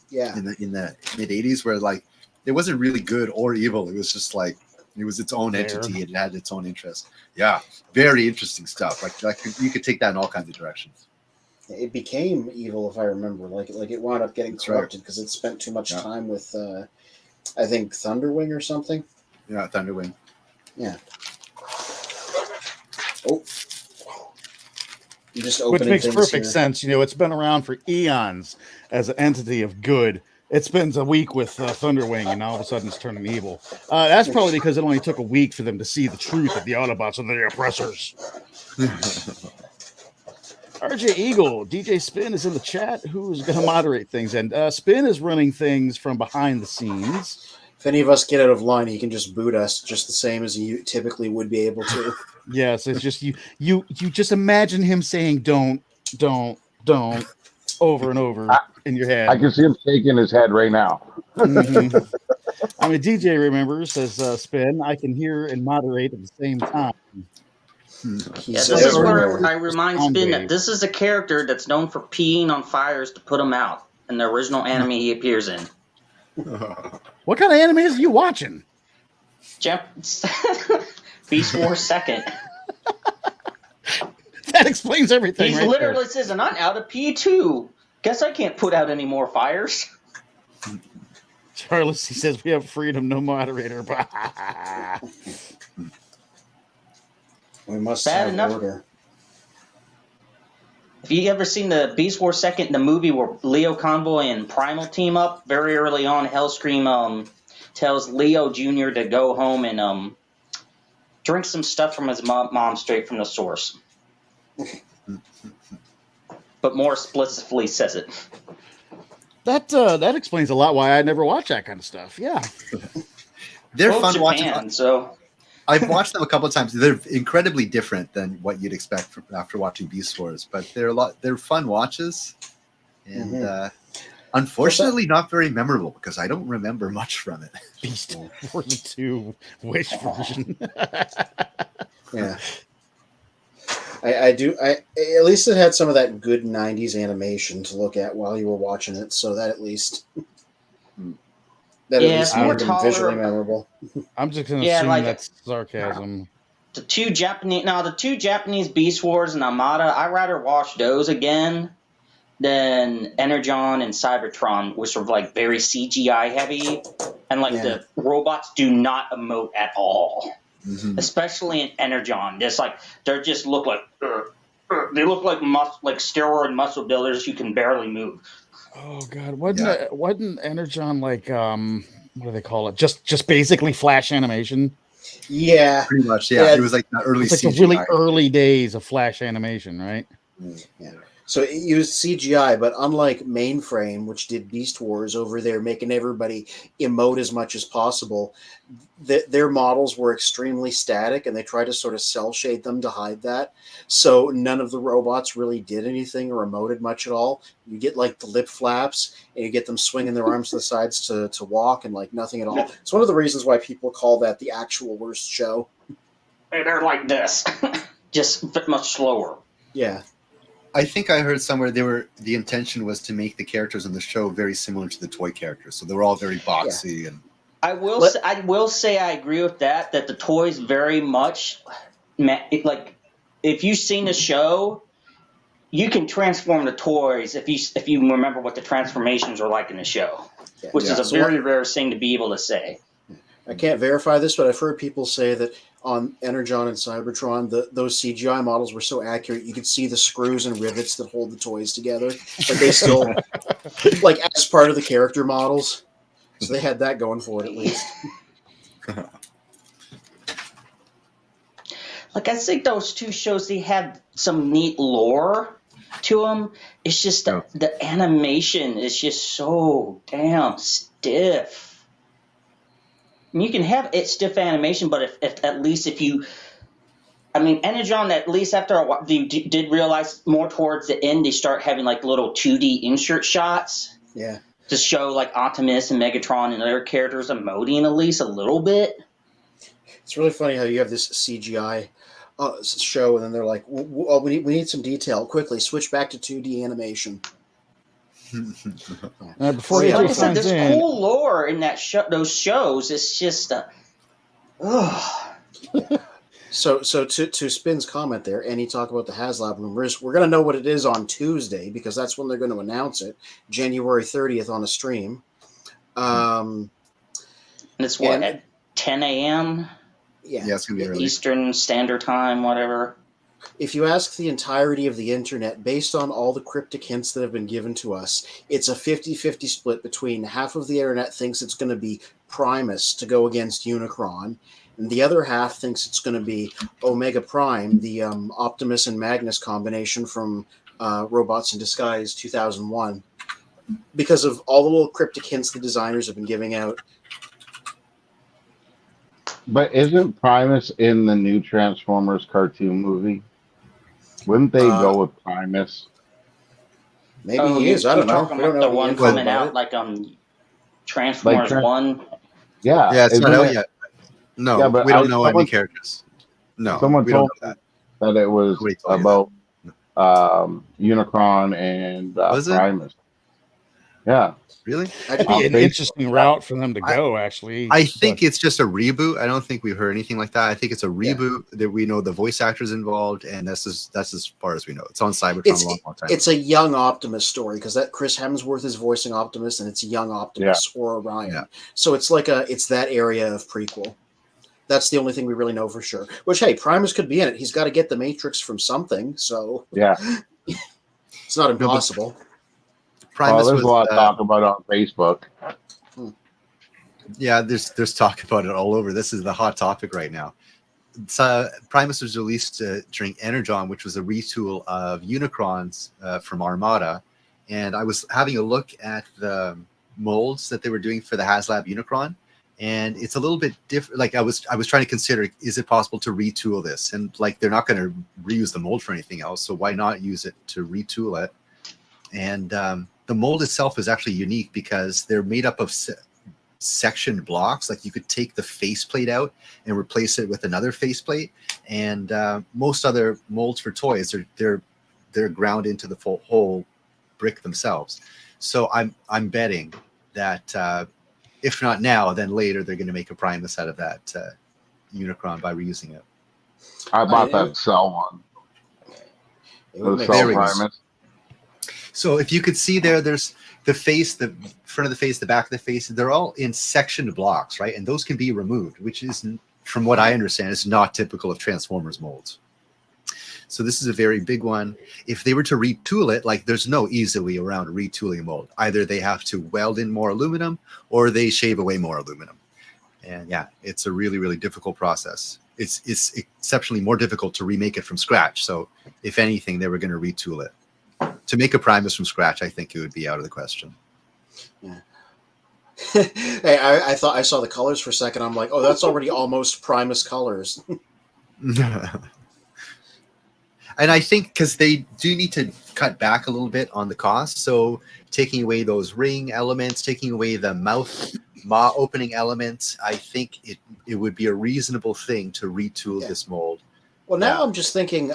Yeah. In the mid 80s, where like it wasn't really good or evil. It was just like it was its own entity. It had its own interest. Yeah, very interesting stuff. Like you could take that in all kinds of directions. It became evil, if I remember. Like it wound up getting corrupted because it spent too much time with, I think, Thunderwing or something. Yeah, Thunderwing. Yeah. Oh. Which makes perfect sense. You know, it's been around for eons as an entity of good. It spends a week with Thunderwing, and all of a sudden it's turning evil. That's probably because it only took a week for them to see the truth that the Autobots are the oppressors. RJ Eagle, DJ Spin is in the chat. Who's going to moderate things? And Spin is running things from behind the scenes. If any of us get out of line, he can just boot us, just the same as you typically would be able to. Yes, it's just you just imagine him saying don't over and over in your head. I can see him shaking his head right now. Mm-hmm. I mean, DJ remembers, says Spin, I can hear and moderate at the same time. Yeah, this is where I remind Spin that this is a character that's known for peeing on fires to put them out in the original anime he appears in. What kind of animes are you watching? Beast Wars 2nd. That explains everything. He literally says, and I'm out of pee too. Guess I can't put out any more fires. Charles, he says, we have freedom, no moderator. We must Bad have enough. order. Have you ever seen the Beast Wars 2nd, the movie where Leo Convoy and Primal team up? Very early on, Hellscream tells Leo Jr. to go home and drink some stuff from his mom straight from the source. But more explicitly says it. That explains a lot why I never watch that kind of stuff. Yeah. They're Well, fun Japan, watching. So I've watched them a couple of times. They're incredibly different than what you'd expect after watching Beast Wars, but they're fun watches, and unfortunately not very memorable because I don't remember much from it. Beast Wars 2, which version? Yeah. I do. At least it had some of that good 90s animation to look at while you were watching it, so that at least it's more visually memorable. I'm just going to assume that's sarcasm. The two Japanese Beast Wars and Armada, I'd rather watch those again than Energon and Cybertron, which are like very CGI heavy, and the robots do not emote at all. Mm-hmm. Especially in Energon, they just look like they look like steroid muscle builders who can barely move. Oh God, wasn't Energon like what do they call it? Just basically Flash animation. Yeah, pretty much. Yeah, it was like the early, the really early days of Flash animation, right? Yeah. So it used CGI, but unlike Mainframe, which did Beast Wars over there, making everybody emote as much as possible, their models were extremely static, and they tried to sort of cell shade them to hide that. So none of the robots really did anything or emoted much at all. You get like the lip flaps, and you get them swinging their arms to the sides to walk, and like nothing at all. It's one of the reasons why people call that the actual worst show. They're like this, just much slower. Yeah. I think I heard somewhere the intention was to make the characters in the show very similar to the toy characters, so they were all very boxy and. I will say I agree with that the toys very much like if you've seen the show, you can transform the toys if you remember what the transformations were like in the show, which is a very rare thing to be able to say. I can't verify this, but I've heard people say that on Energon and Cybertron, those CGI models were so accurate you could see the screws and rivets that hold the toys together. But they still, like, as part of the character models. So they had that going for it, at least. Like, I think those two shows, they have some neat lore to them. It's just the animation is just so damn stiff. You can have stiff animation, but if Energon, at least after a while, they did realize more towards the end, they start having like little 2D insert shots. Yeah. to show like Optimus and Megatron and other characters emoting at least a little bit. It's really funny how you have this CGI show, and then they're like, "Oh, we need some detail. Quickly, switch back to 2D animation." Before Like AJ I said, signs there's in, cool lore in that those shows. It's just, So to Spin's comment there, and he talked about the HasLab rumors. We're gonna know what it is on Tuesday because that's when they're going to announce it, January 30th on a stream. and it's what, at 10 a.m. Yeah, it's gonna be early. Eastern Standard Time, whatever. If you ask the entirety of the internet, based on all the cryptic hints that have been given to us, it's a 50-50 split between half of the internet thinks it's going to be Primus to go against Unicron, and the other half thinks it's going to be Omega Prime, the Optimus and Magnus combination from Robots in Disguise 2001, because of all the little cryptic hints the designers have been giving out. But isn't Primus in the new Transformers cartoon movie? Wouldn't they go with Primus? Maybe he is. I don't know. Talking We don't about know the one info coming about out it. like Transformers Like 1. Yeah. Yeah, it's isn't not out it- yet. No, Yeah, but we don't know any someone- characters. No, Someone we don't told know me that it was Nobody told you about Unicron and Was it? Primus. Yeah. Really? that'd On be an Facebook. interesting route for them to go. Actually, I think it's just a reboot. I don't think we've heard anything like that. I think it's a reboot that we know the voice actors involved, and that's as far as we know. It's on Cybertron a long time. It's a young Optimus story because that Chris Hemsworth is voicing Optimus, and it's a young Optimus or Orion. Yeah. So it's like it's that area of prequel. That's the only thing we really know for sure. Which, hey, Primus could be in it. He's got to get the Matrix from something, so Yeah. it's not impossible. Primus There's was, a lot of talk about it on Facebook. yeah, there's talk about it all over. This is the hot topic right now. Primus was released during Energon, which was a retool of Unicrons from Armada, and I was having a look at the molds that they were doing for the HasLab Unicron, and it's a little bit different. Like I was trying to consider, is it possible to retool this? And like they're not going to reuse the mold for anything else, so why not use it to retool it? And the mold itself is actually unique because they're made up of sectioned blocks. Like you could take the faceplate out and replace it with another faceplate. And most other molds for toys, they're ground into the whole brick themselves. So I'm betting that if not now, then later they're going to make a Primus out of that Unicron by reusing it. I bought that Cell one. It would The make Cell Very good. Primus. So if you could see there's the face, the front of the face, the back of the face, they're all in sectioned blocks, right? And those can be removed, which is, from what I understand, is not typical of Transformers molds. So this is a very big one. If they were to retool it, like there's no easy way around retooling a mold. Either they have to weld in more aluminum or they shave away more aluminum. And yeah, it's a really, really difficult process. It's exceptionally more difficult to remake it from scratch. So if anything, they were going to retool it. To make a Primus from scratch, I think it would be out of the question. Yeah. Hey, I thought I saw the colors for a second. I'm like, oh, that's already almost Primus colors. And I think because they do need to cut back a little bit on the cost. So taking away those ring elements, taking away the maw opening elements, I think it would be a reasonable thing to retool this mold. Well, now I'm just thinking,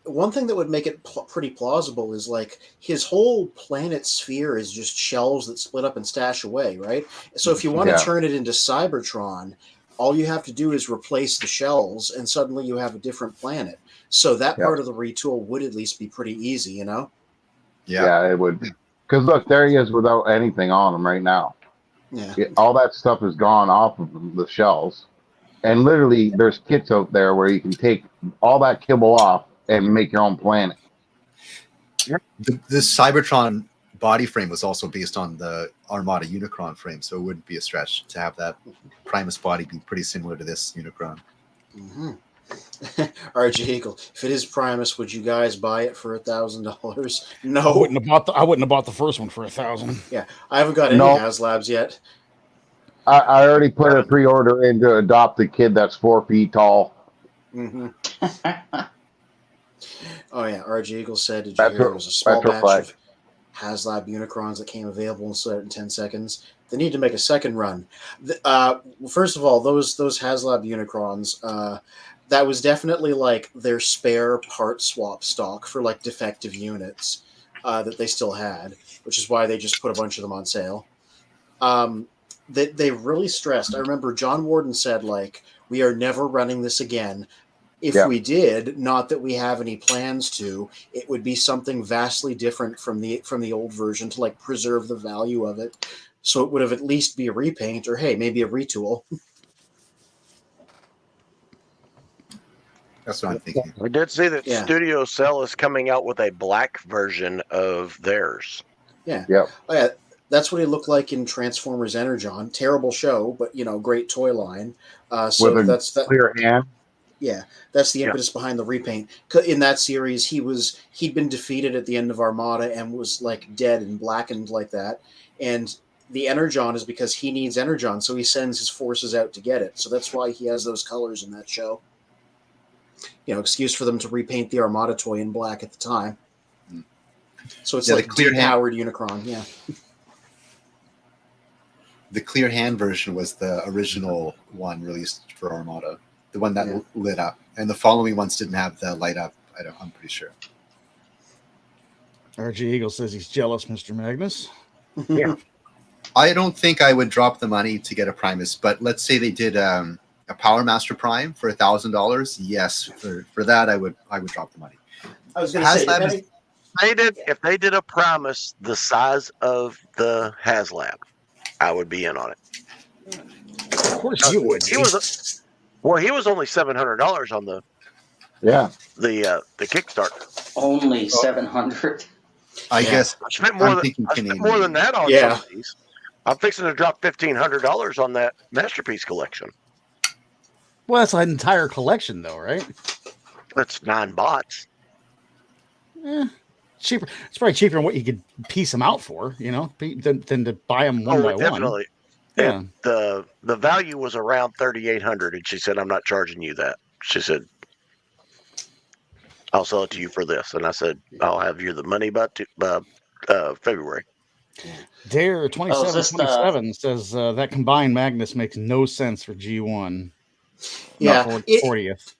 one thing that would make it pretty plausible is like his whole planet sphere is just shells that split up and stash away, right? So if you want to turn it into Cybertron, all you have to do is replace the shells and suddenly you have a different planet. So that part of the retool would at least be pretty easy, you know? Yeah, it would. Because look, there he is without anything on him right now. Yeah. All that stuff is gone off of the shells. And literally, there's kits out there where you can take all that kibble off and make your own planet. This Cybertron body frame was also based on the Armada Unicron frame, so it wouldn't be a stretch to have that Primus body be pretty similar to this Unicron. Mm-hmm. RJ Eagle, if it is Primus, would you guys buy it for $1,000? No, I wouldn't have bought the first one for $1,000. Yeah, I haven't got any HasLabs yet. I already put a pre-order in to adopt a kid that's 4 feet tall. Mm-hmm. Oh yeah, RJ Eagle said, "Did you hear there was a small batch of HasLab Unicrons that came available and sold out in 10 seconds. They need to make a second run. First of all, those HasLab Unicrons, that was definitely like their spare part swap stock for like defective units that they still had, which is why they just put a bunch of them on sale. They really stressed. I remember John Warden said, like, we are never running this again. If we did, not that we have any plans to, it would be something vastly different from the old version to like preserve the value of it. So it would have at least be a repaint or, hey, maybe a retool. That's what I'm thinking. We did see that Studio Cell is coming out with a black version of theirs. Yeah. Yep. Oh, yeah. That's what he looked like in Transformers Energon. Terrible show, but great toy line. So With a that's that. clear hand. Yeah, that's the impetus behind the repaint. In that series, he'd been defeated at the end of Armada and was like dead and blackened like that. And the Energon is because he needs Energon, so he sends his forces out to get it. So that's why he has those colors in that show. Excuse for them to repaint the Armada toy in black at the time. So it's like clear depowered Unicron. Yeah. The clear hand version was the original one released for Armada, the one that lit up, and the following ones didn't have the light up. I'm pretty sure. RG Eagle says he's jealous, Mr. Magnus. Yeah. I don't think I would drop the money to get a Primus, but let's say they did a Power Master Prime for $1,000. Yes, for that I would drop the money. I was going to say, if they did a Primus the size of the HasLab, I would be in on it. Of course you would. He was only $700 on the Kickstarter. Only 700. I guess I spent more than that on some of these. I'm fixing to drop $1,500 on that Masterpiece collection. Well, that's an entire collection, though, right? That's 9 bots. Cheaper. It's probably cheaper than what you could piece them out for, than to buy them one by definitely. one. And the value was around $3,800, and she said, "I'm not charging you that." She said, "I'll sell it to you for this," and I said, "I'll have you the money by February." Dare 2727 says that combined Magnus makes no sense for G1. Yeah, not for 40th.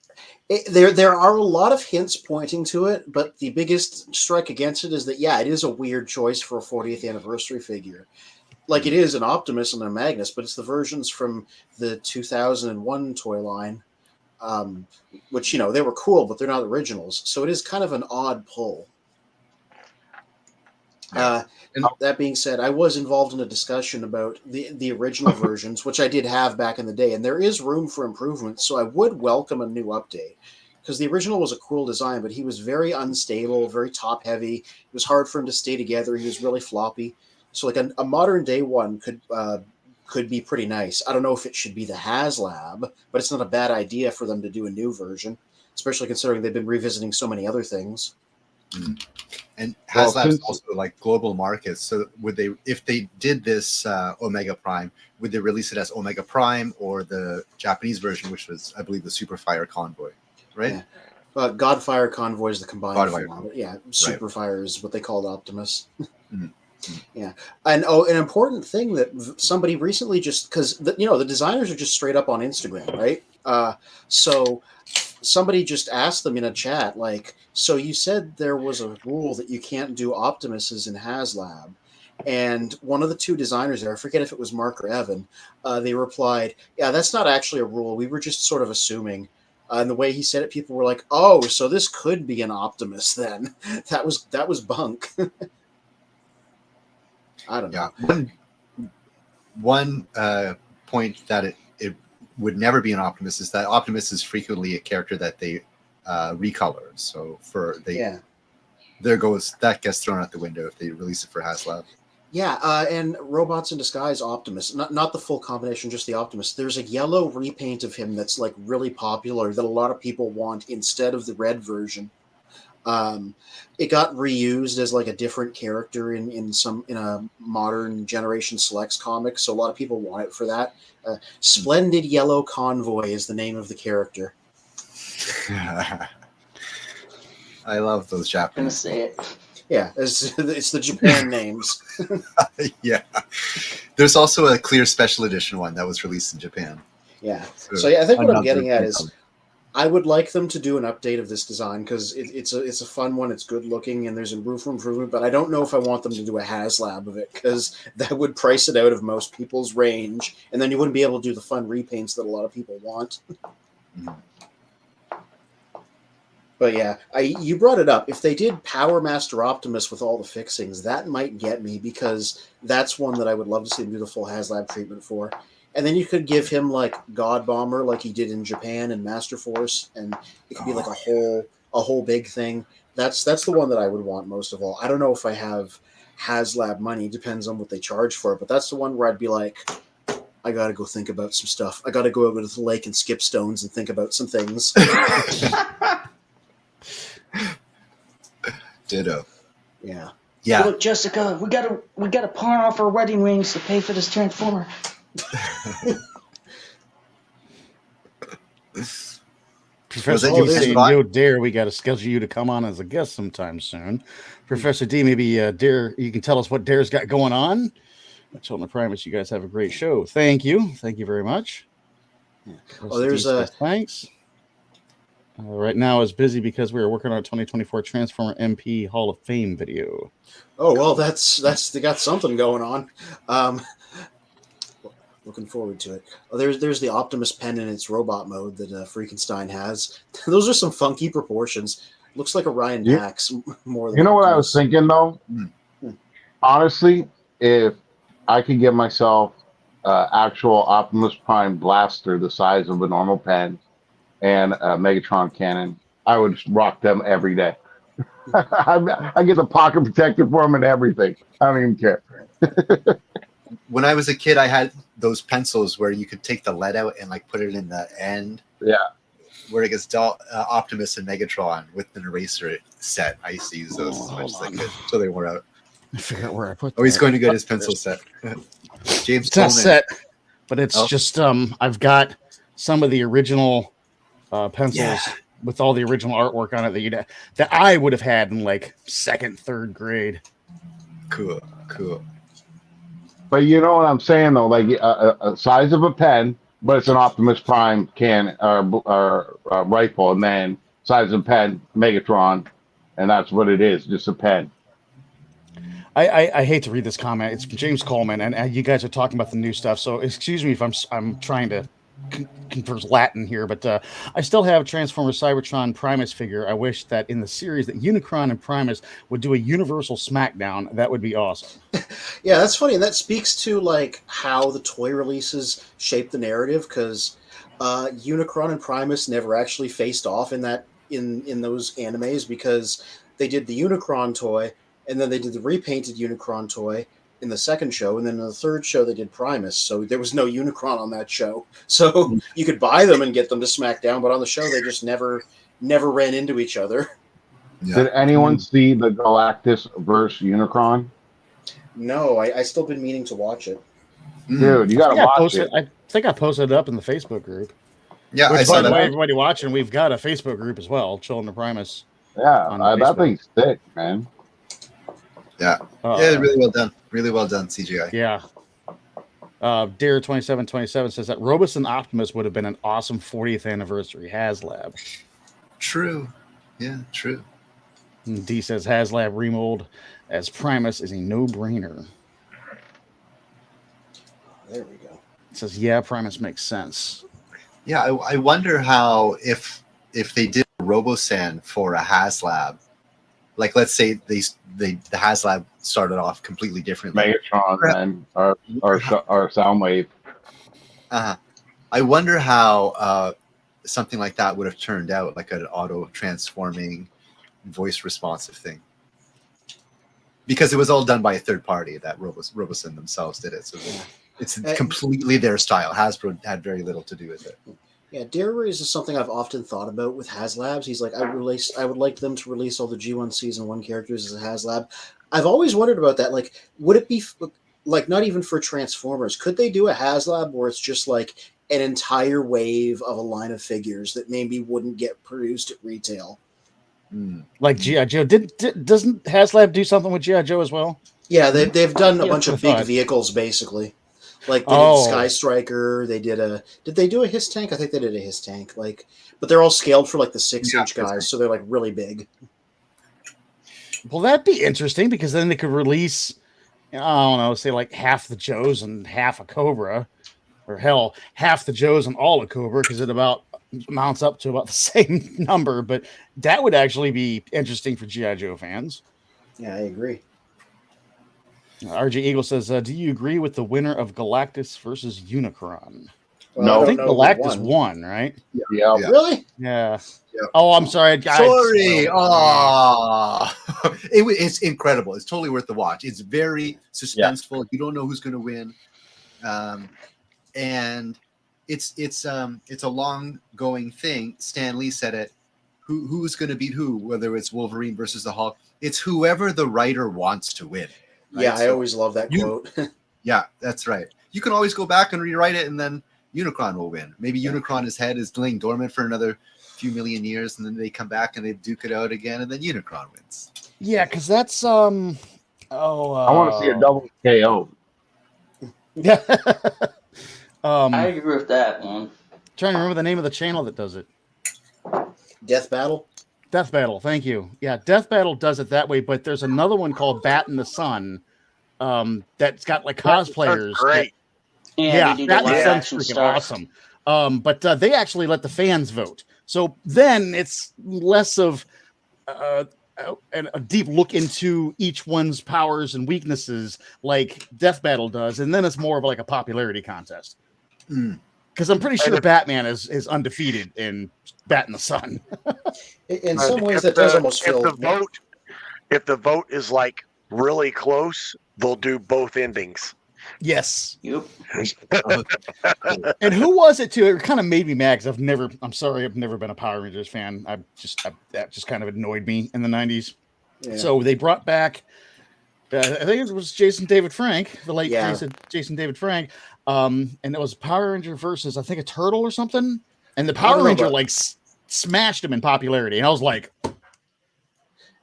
There are a lot of hints pointing to it, but the biggest strike against it is that it is a weird choice for a 40th anniversary figure. Like, it is an Optimus and a Magnus, but it's the versions from the 2001 toy line, which they were cool, but they're not originals. So it is kind of an odd pull. And that being said, I was involved in a discussion about the original versions, which I did have back in the day, and there is room for improvement, so I would welcome a new update. Because the original was a cool design, but he was very unstable, very top-heavy. It was hard for him to stay together. He was really floppy. So like a modern-day one could be pretty nice. I don't know if it should be the HasLab, but it's not a bad idea for them to do a new version, especially considering they've been revisiting so many other things. And HasLab is also like global markets. So would they, if they did this Omega Prime, would they release it as Omega Prime or the Japanese version, which was, I believe, the Superfire Convoy, right? Yeah. Godfire Convoy is the combined Godfire form. Yeah, Superfire is what they called Optimus. Yeah, and an important thing that somebody recently because the designers are just straight up on Instagram, right? So somebody just asked them in a chat, like, so you said there was a rule that you can't do Optimuses in HasLab, and one of the two designers there, I forget if it was Mark or Evan, they replied, "Yeah, that's not actually a rule. We were just sort of assuming." And the way he said it, people were like, "Oh, so this could be an Optimus then?" That was bunk. I don't know. Yeah. One point that it would never be an Optimus is that Optimus is frequently a character that they recolor. So that gets thrown out the window if they release it for HasLab. Yeah, and Robots in Disguise Optimus, not the full combination, just the Optimus. There's a yellow repaint of him that's like really popular that a lot of people want instead of the red version. It got reused as like a different character in a modern Generation Selects comic, so a lot of people want it for that. Splendid Yellow Convoy is the name of the character. I love those Japanese. Gonna say it. Yeah, it's the Japan names. Yeah. There's also a clear special edition one that was released in Japan. Yeah. So yeah, I think what I'm Another getting at thing. is I would like them to do an update of this design because it's a fun one. It's good looking and there's room for improvement. But I don't know if I want them to do a HasLab of it because that would price it out of most people's range, and then you wouldn't be able to do the fun repaints that a lot of people want. But yeah, you brought it up. If they did Power Master Optimus with all the fixings, that might get me because that's one that I would love to see them do the full HasLab treatment for. And then you could give him like God Bomber, like he did in Japan and Master Force, and it could be like a whole big thing. That's the one that I would want most of all. I don't know if I have HasLab money; depends on what they charge for it. But that's the one where I'd be like, I gotta go think about some stuff. I gotta go over to the lake and skip stones and think about some things. Ditto. Yeah. Yeah. Look, Jessica, we gotta pawn off our wedding rings to pay for this transformer. Professor Was D it saying, Scott? "Yo, Dare, we got to schedule you to come on as a guest sometime soon." Professor D, maybe Dare, you can tell us what Dare's got going on. Children of Primus, you guys have a great show. Thank you very much. Oh, there's a thanks. Right now is busy because we are working on a 2024 Transformer MP Hall of Fame video. Oh well, that's they got something going on. Looking forward to it. Oh, there's the Optimus pen in its robot mode that Freakenstein has. Those are some funky proportions. Looks like Orion Pax more than. You know what I Optimus. was thinking though? Honestly, if I could get myself actual Optimus Prime blaster the size of a normal pen and a Megatron cannon, I would rock them every day. I get the pocket protector for them and everything. I don't even care. When I was a kid, I had those pencils where you could take the lead out and like put it in the end. Yeah. Where it gets Optimus and Megatron with an eraser set. I used to use those as much as I could until they wore out. I figure out where I put. Oh, he's going to get his pencil set. James It's not Coleman. set, but it's just I've got some of the original pencils with all the original artwork on it that I would have had in like 2nd, 3rd grade. Cool. But you know what I'm saying though, like a size of a pen, but it's an Optimus Prime can or rifle, and then size of pen, Megatron, and that's what it is, just a pen. I hate to read this comment. It's James Coleman, and you guys are talking about the new stuff. So excuse me if I'm trying to converse Latin here, but I still have Transformers Cybertron Primus figure. I wish that in the series that Unicron and Primus would do a universal smackdown. That would be awesome. Yeah, that's funny, and that speaks to like how the toy releases shape the narrative because Unicron and Primus never actually faced off in those animes because they did the Unicron toy and then they did the repainted Unicron toy in the 2nd show, and then in the 3rd show they did Primus, so there was no Unicron on that show. So you could buy them and get them to smack down, but on the show they just never ran into each other. Yeah. Did anyone see the Galactus versus Unicron? No, I still been meaning to watch it. Dude, you gotta watch it. I think I posted it up in the Facebook group. Yeah, Which, I saw by the that. way, everybody watching, we've got a Facebook group as well, Children of Primus. Yeah, on that Facebook. thing's thick, man. Yeah, really well done. Really well done, CGI. Yeah. Dare 2727 says that Robus and Optimus would have been an awesome 40th anniversary HasLab. True. Yeah, true. And D says HasLab remold as Primus is a no-brainer. There we go. It says, yeah, Primus makes sense. Yeah, I wonder how if they did Robosan for a HasLab, like let's say the HasLab started off completely differently. Megatron and our Soundwave. I wonder how something like that would have turned out, like an auto transforming voice responsive thing. Because it was all done by a third party that Robosan themselves did it. So it's completely their style. Hasbro had very little to do with it. Yeah, Dare raises something I've often thought about with HasLabs. He's like, I would like them to release all the G1 Season 1 characters as a HasLab. I've always wondered about that. Like, would it be, like, not even for Transformers, could they do a HasLab where it's just, like, an entire wave of a line of figures that maybe wouldn't get produced at retail? Like G.I. Joe. Doesn't HasLab do something with G.I. Joe as well? Yeah, they've done a bunch of big thought. vehicles basically. Like they did Sky Striker, they did did they do a Hiss tank? I think they did a Hiss tank. Like, but they're all scaled for like the 6-inch guys, so they're like really big. Well, that'd be interesting because then they could release, I don't know, say like half the Joes and half a Cobra, or hell, half the Joes and all a Cobra, because it about mounts up to about the same number. But that would actually be interesting for G.I. Joe fans. Yeah, I agree. RJ Eagle says, do you agree with the winner of Galactus versus Unicron? Well, No. I think Galactus won, right? Yeah. Really? Yeah. Yeah. Oh, I'm sorry. Sorry. It's incredible. It's totally worth the watch. It's very suspenseful. You don't know who's going to win. And it's a long going thing. Stan Lee said it. Who's going to beat who? Whether it's Wolverine versus the Hulk, it's whoever the writer wants to win. Right? Yeah, I always love that quote. Yeah, that's right. You can always go back and rewrite it, and then Unicron will win. Maybe Unicron's head is laying dormant for another few million years, and then they come back and they duke it out again, and then Unicron wins. Yeah, because that's I want to see a double KO. Yeah. I agree with that one. Trying to remember the name of the channel that does it. Death Battle? Death Battle, thank you. Yeah, Death Battle does it that way, but there's another one called Bat in the Sun that's got like cosplayers. Great. Yeah, they do Bat the in the live Sun's action freaking stuff. awesome. But they actually let the fans vote. So then it's less of a deep look into each one's powers and weaknesses like Death Battle does, and then it's more of like a popularity contest. Because I'm pretty sure Batman is undefeated in Bat in the Sun. In some ways, that does almost feel... If the vote is like really close, they'll do both endings. Yes. Yep. And who was it too? It kind of made me mad because I'm sorry, I've never been a Power Rangers fan. That just kind of annoyed me in the 90s. Yeah. So they brought back, I think it was Jason David Frank, the late Jason David Frank. And it was Power Ranger versus, I think, a turtle or something. And the Power Ranger like smashed him in popularity. And I was like,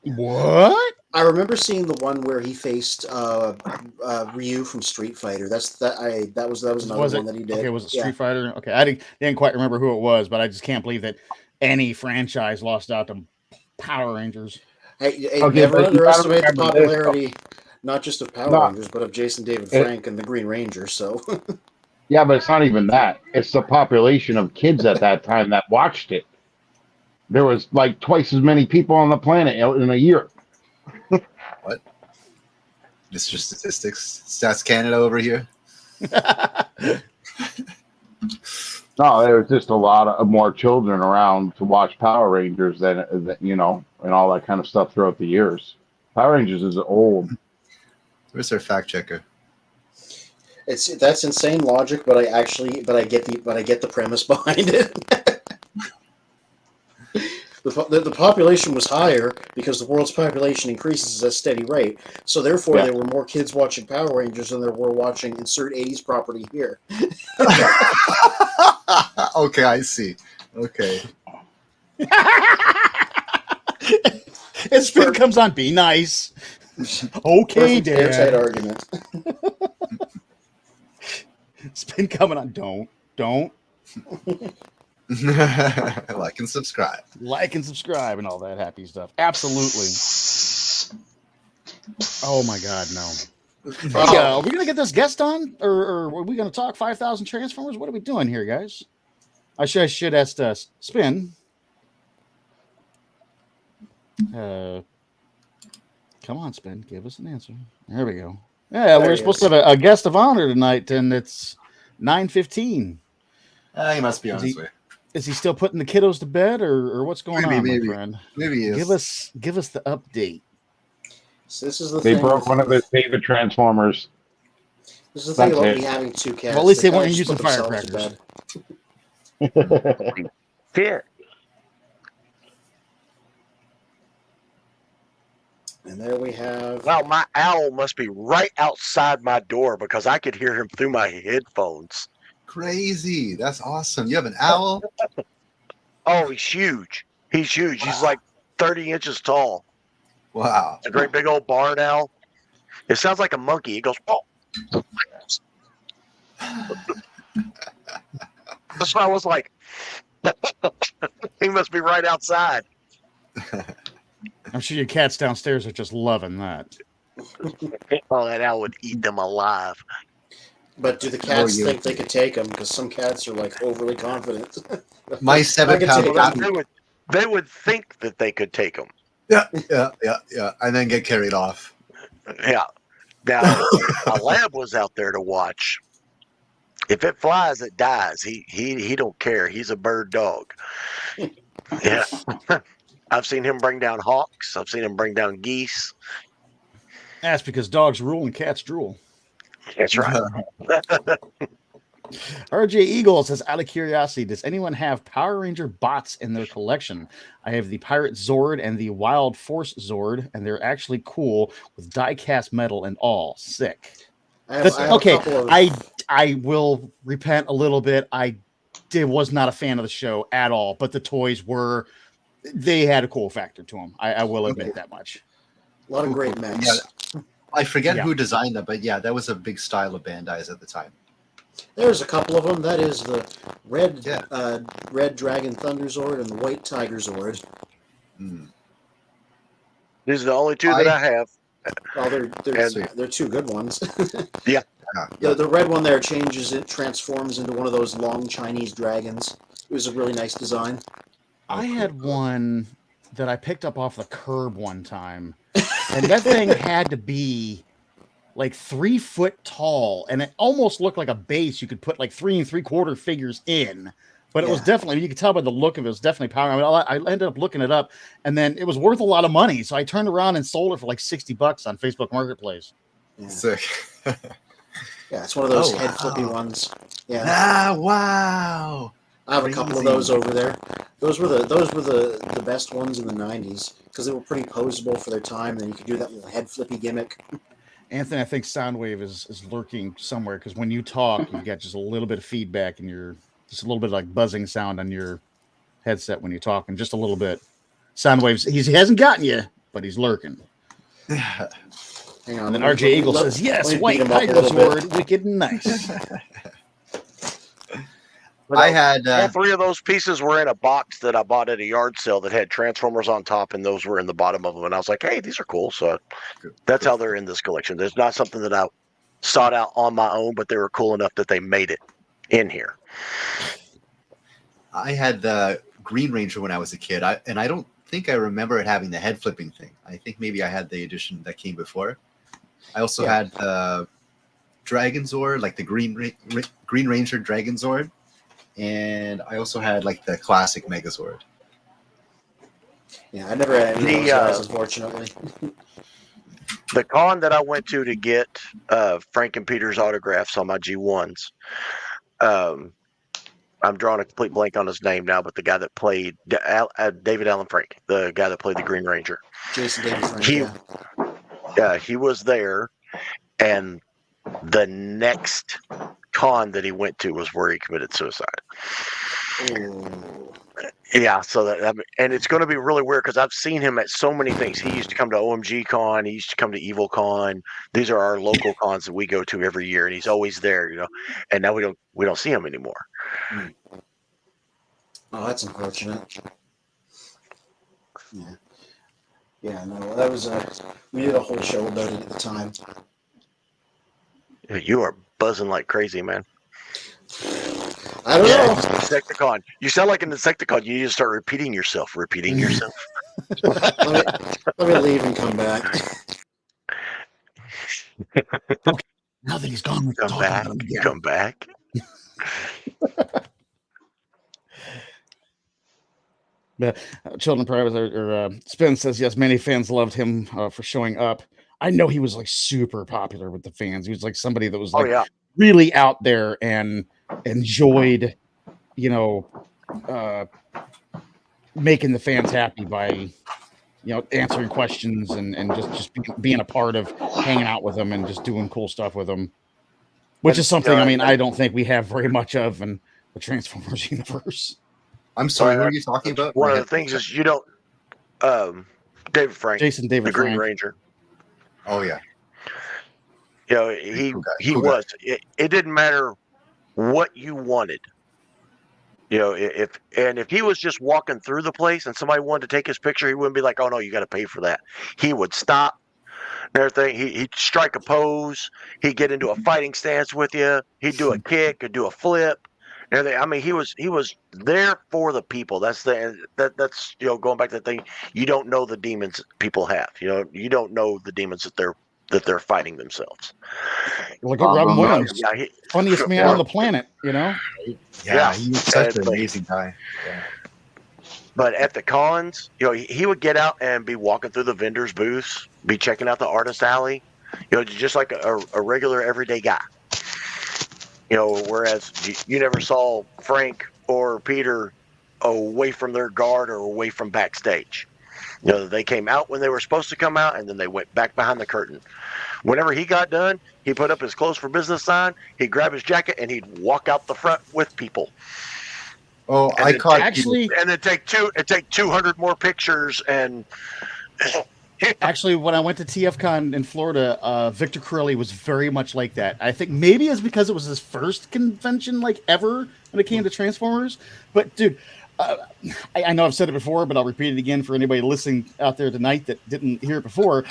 what? I remember seeing the one where he faced Ryu from Street Fighter. That was another one that he did. Okay, was it Street Fighter? Okay, I didn't quite remember who it was, but I just can't believe that any franchise lost out to Power Rangers. Hey, never underestimate the popularity, not just of Power Rangers, but of Jason David Frank and the Green Ranger. So, yeah, but it's not even that. It's the population of kids at that time that watched it. There was like twice as many people on the planet in a year. What? Mr. Statistics, Stats Canada over here. No, there was just a lot of more children around to watch Power Rangers than and all that kind of stuff throughout the years. Power Rangers is old. Where's our fact checker? That's insane logic, but I get the premise behind it. The population was higher because the world's population increases at a steady rate. So therefore, there were more kids watching Power Rangers than there were watching insert 80s property here. Okay, I see. Okay. And Spin comes on, be nice. Okay, Dad. Airtight argument. Spin coming on, don't. Like and subscribe. Like and subscribe and all that happy stuff. Absolutely. Oh my God, no. Hey, are we gonna get this guest on, or are we gonna talk 5,000 Transformers? What are we doing here, guys? I should ask Spin. Come on, Spin, give us an answer. There we go. Yeah, we're supposed to have a guest of honor tonight, and it's 9:15. He must be on his way. Is he still putting the kiddos to bed, or what's going on, my friend? Maybe he is. Give us the update. So this is the They thing. broke one of their favorite Transformers. This is the thing about me having two cats. Well, at least they weren't just using put themselves to firecrackers. bed. Fear. And there we have. Well, my owl must be right outside my door because I could hear him through my headphones. Crazy. That's awesome. You have an owl? Oh, he's huge. He's huge. He's like 30 inches tall. Wow. It's a great big old barn owl. It sounds like a monkey. It goes, oh. That's why I was like, he must be right outside. I'm sure your cats downstairs are just loving that. Oh, that owl would eat them alive. But do the cats think they could take them? Because some cats are like overly confident. My 7-pound cat. They would think that they could take them. Yeah, and then get carried off. Yeah. Now, a lab was out there to watch. If it flies, it dies. He don't care. He's a bird dog. Yeah. I've seen him bring down hawks. I've seen him bring down geese. That's because dogs rule and cats drool. That's right. RJ Eagle says, out of curiosity, does anyone have Power Ranger bots in their collection? I have the Pirate Zord and the Wild Force Zord, and they're actually cool with die-cast metal and all. Sick. I will repent a little bit. I was not a fan of the show at all, but the toys they had a cool factor to them. I will admit that much. A lot of great mechs. Yeah. I forget who designed them, but yeah, that was a big style of Bandai's at the time. There's a couple of them. That is the red Dragon Thunder Zord and the white Tiger Zord. These are the only two that I have. Oh, they're two good ones. Yeah. The red one there transforms into one of those long Chinese dragons. It was a really nice design. I had one that I picked up off the curb one time, and that thing had to be like 3 foot tall, and it almost looked like a base you could put like 3 3/4 figures in. But it was definitely, you could tell by the look of it, it was definitely power. I ended up looking it up, and then it was worth a lot of money. So I turned around and sold it for like $60 on Facebook Marketplace. Yeah. Sick. Yeah, it's one of those head flippy ones. Yeah. Ah, wow. I have a couple of those over there. Those were the best ones in the 90s because they were pretty posable for their time. And then you could do that little head flippy gimmick. Anthony, I think Soundwave is lurking somewhere because when you talk, you got just a little bit of feedback and just a little bit of like buzzing sound on your headset when you talk, and just a little bit. Soundwaves, he hasn't gotten you, but he's lurking. Hang on. And then RJ Eagle says, yes, white Tiger Zord, wicked and nice. I had all 3 of those pieces were in a box that I bought at a yard sale that had Transformers on top, and those were in the bottom of them. And I was like, hey, these are cool. So that's how they're in this collection. There's not something that I sought out on my own, but they were cool enough that they made it in here. I had the Green Ranger when I was a kid, and I don't think I remember it having the head flipping thing. I think maybe I had the edition that came before. I also had the Dragon Zord, like the Green Ranger Dragon Zord, and I also had like the classic Megazord. Yeah, I never had any of those guys, unfortunately. The con that I went to get Frank and Peter's autographs on my G1s, I'm drawing a complete blank on his name now, but the guy that played David Allen Frank, the guy that played the Green Ranger. Jason David Frank, he was there, and the next con that he went to was where he committed suicide. Ooh. Yeah, so and it's going to be really weird because I've seen him at so many things. He used to come to OMG Con. He used to come to Evil Con. These are our local cons that we go to every year, and he's always there, And now we don't see him anymore. Oh, that's unfortunate. Yeah. No, that was we did a whole show about it at the time. You are buzzing like crazy, man. I don't know. Insecticon. You sound like an Insecticon. You need to start repeating yourself. let me leave and come back. Now that he's gone, we can come back. Come back. But Children Private or Spin says yes, many fans loved him for showing up. I know he was like super popular with the fans. He was like somebody that was like really out there and enjoyed, making the fans happy by, answering questions and just being a part of hanging out with them and just doing cool stuff with them, which is something, I don't think we have very much of in the Transformers universe. I'm sorry, what are you talking about? One of the things is you don't David Frank, David the Green Frank. Ranger. Oh yeah. You know, he Cool guy. he Cool guy. was. It didn't matter what you wanted. You know, if he was just walking through the place and somebody wanted to take his picture, he wouldn't be like, "Oh no, you got to pay for that." He would stop and everything. He'd strike a pose. He'd get into a fighting stance with you. He'd do a kick, he'd do a flip, and everything. I mean, he was there for the people. That's you know, going back to the thing. You don't know the demons people have. You know, you don't know the demons that they're fighting themselves. Look at Robin no. Williams, Yeah, funniest man on the planet. You know. Yeah, he was such an but- amazing guy. Yeah. But at the cons, you know, he would get out and be walking through the vendors' booths, be checking out the artist alley, you know, just like a regular everyday guy. You know, whereas you never saw Frank or Peter away from their guard or away from backstage. You know, they came out when they were supposed to come out, and then they went back behind the curtain. Whenever he got done, he put up his clothes for business sign, he'd grab his jacket, and he'd walk out the front with people. Oh, And I then caught Actually, And then take 200 more pictures and Actually, when I went to TFCon in Florida, Victor Corelli was very much like that. I think maybe it's because it was his first convention like ever when it came to Transformers. But dude, I know I've said it before, but I'll repeat it again for anybody listening out there tonight that didn't hear it before.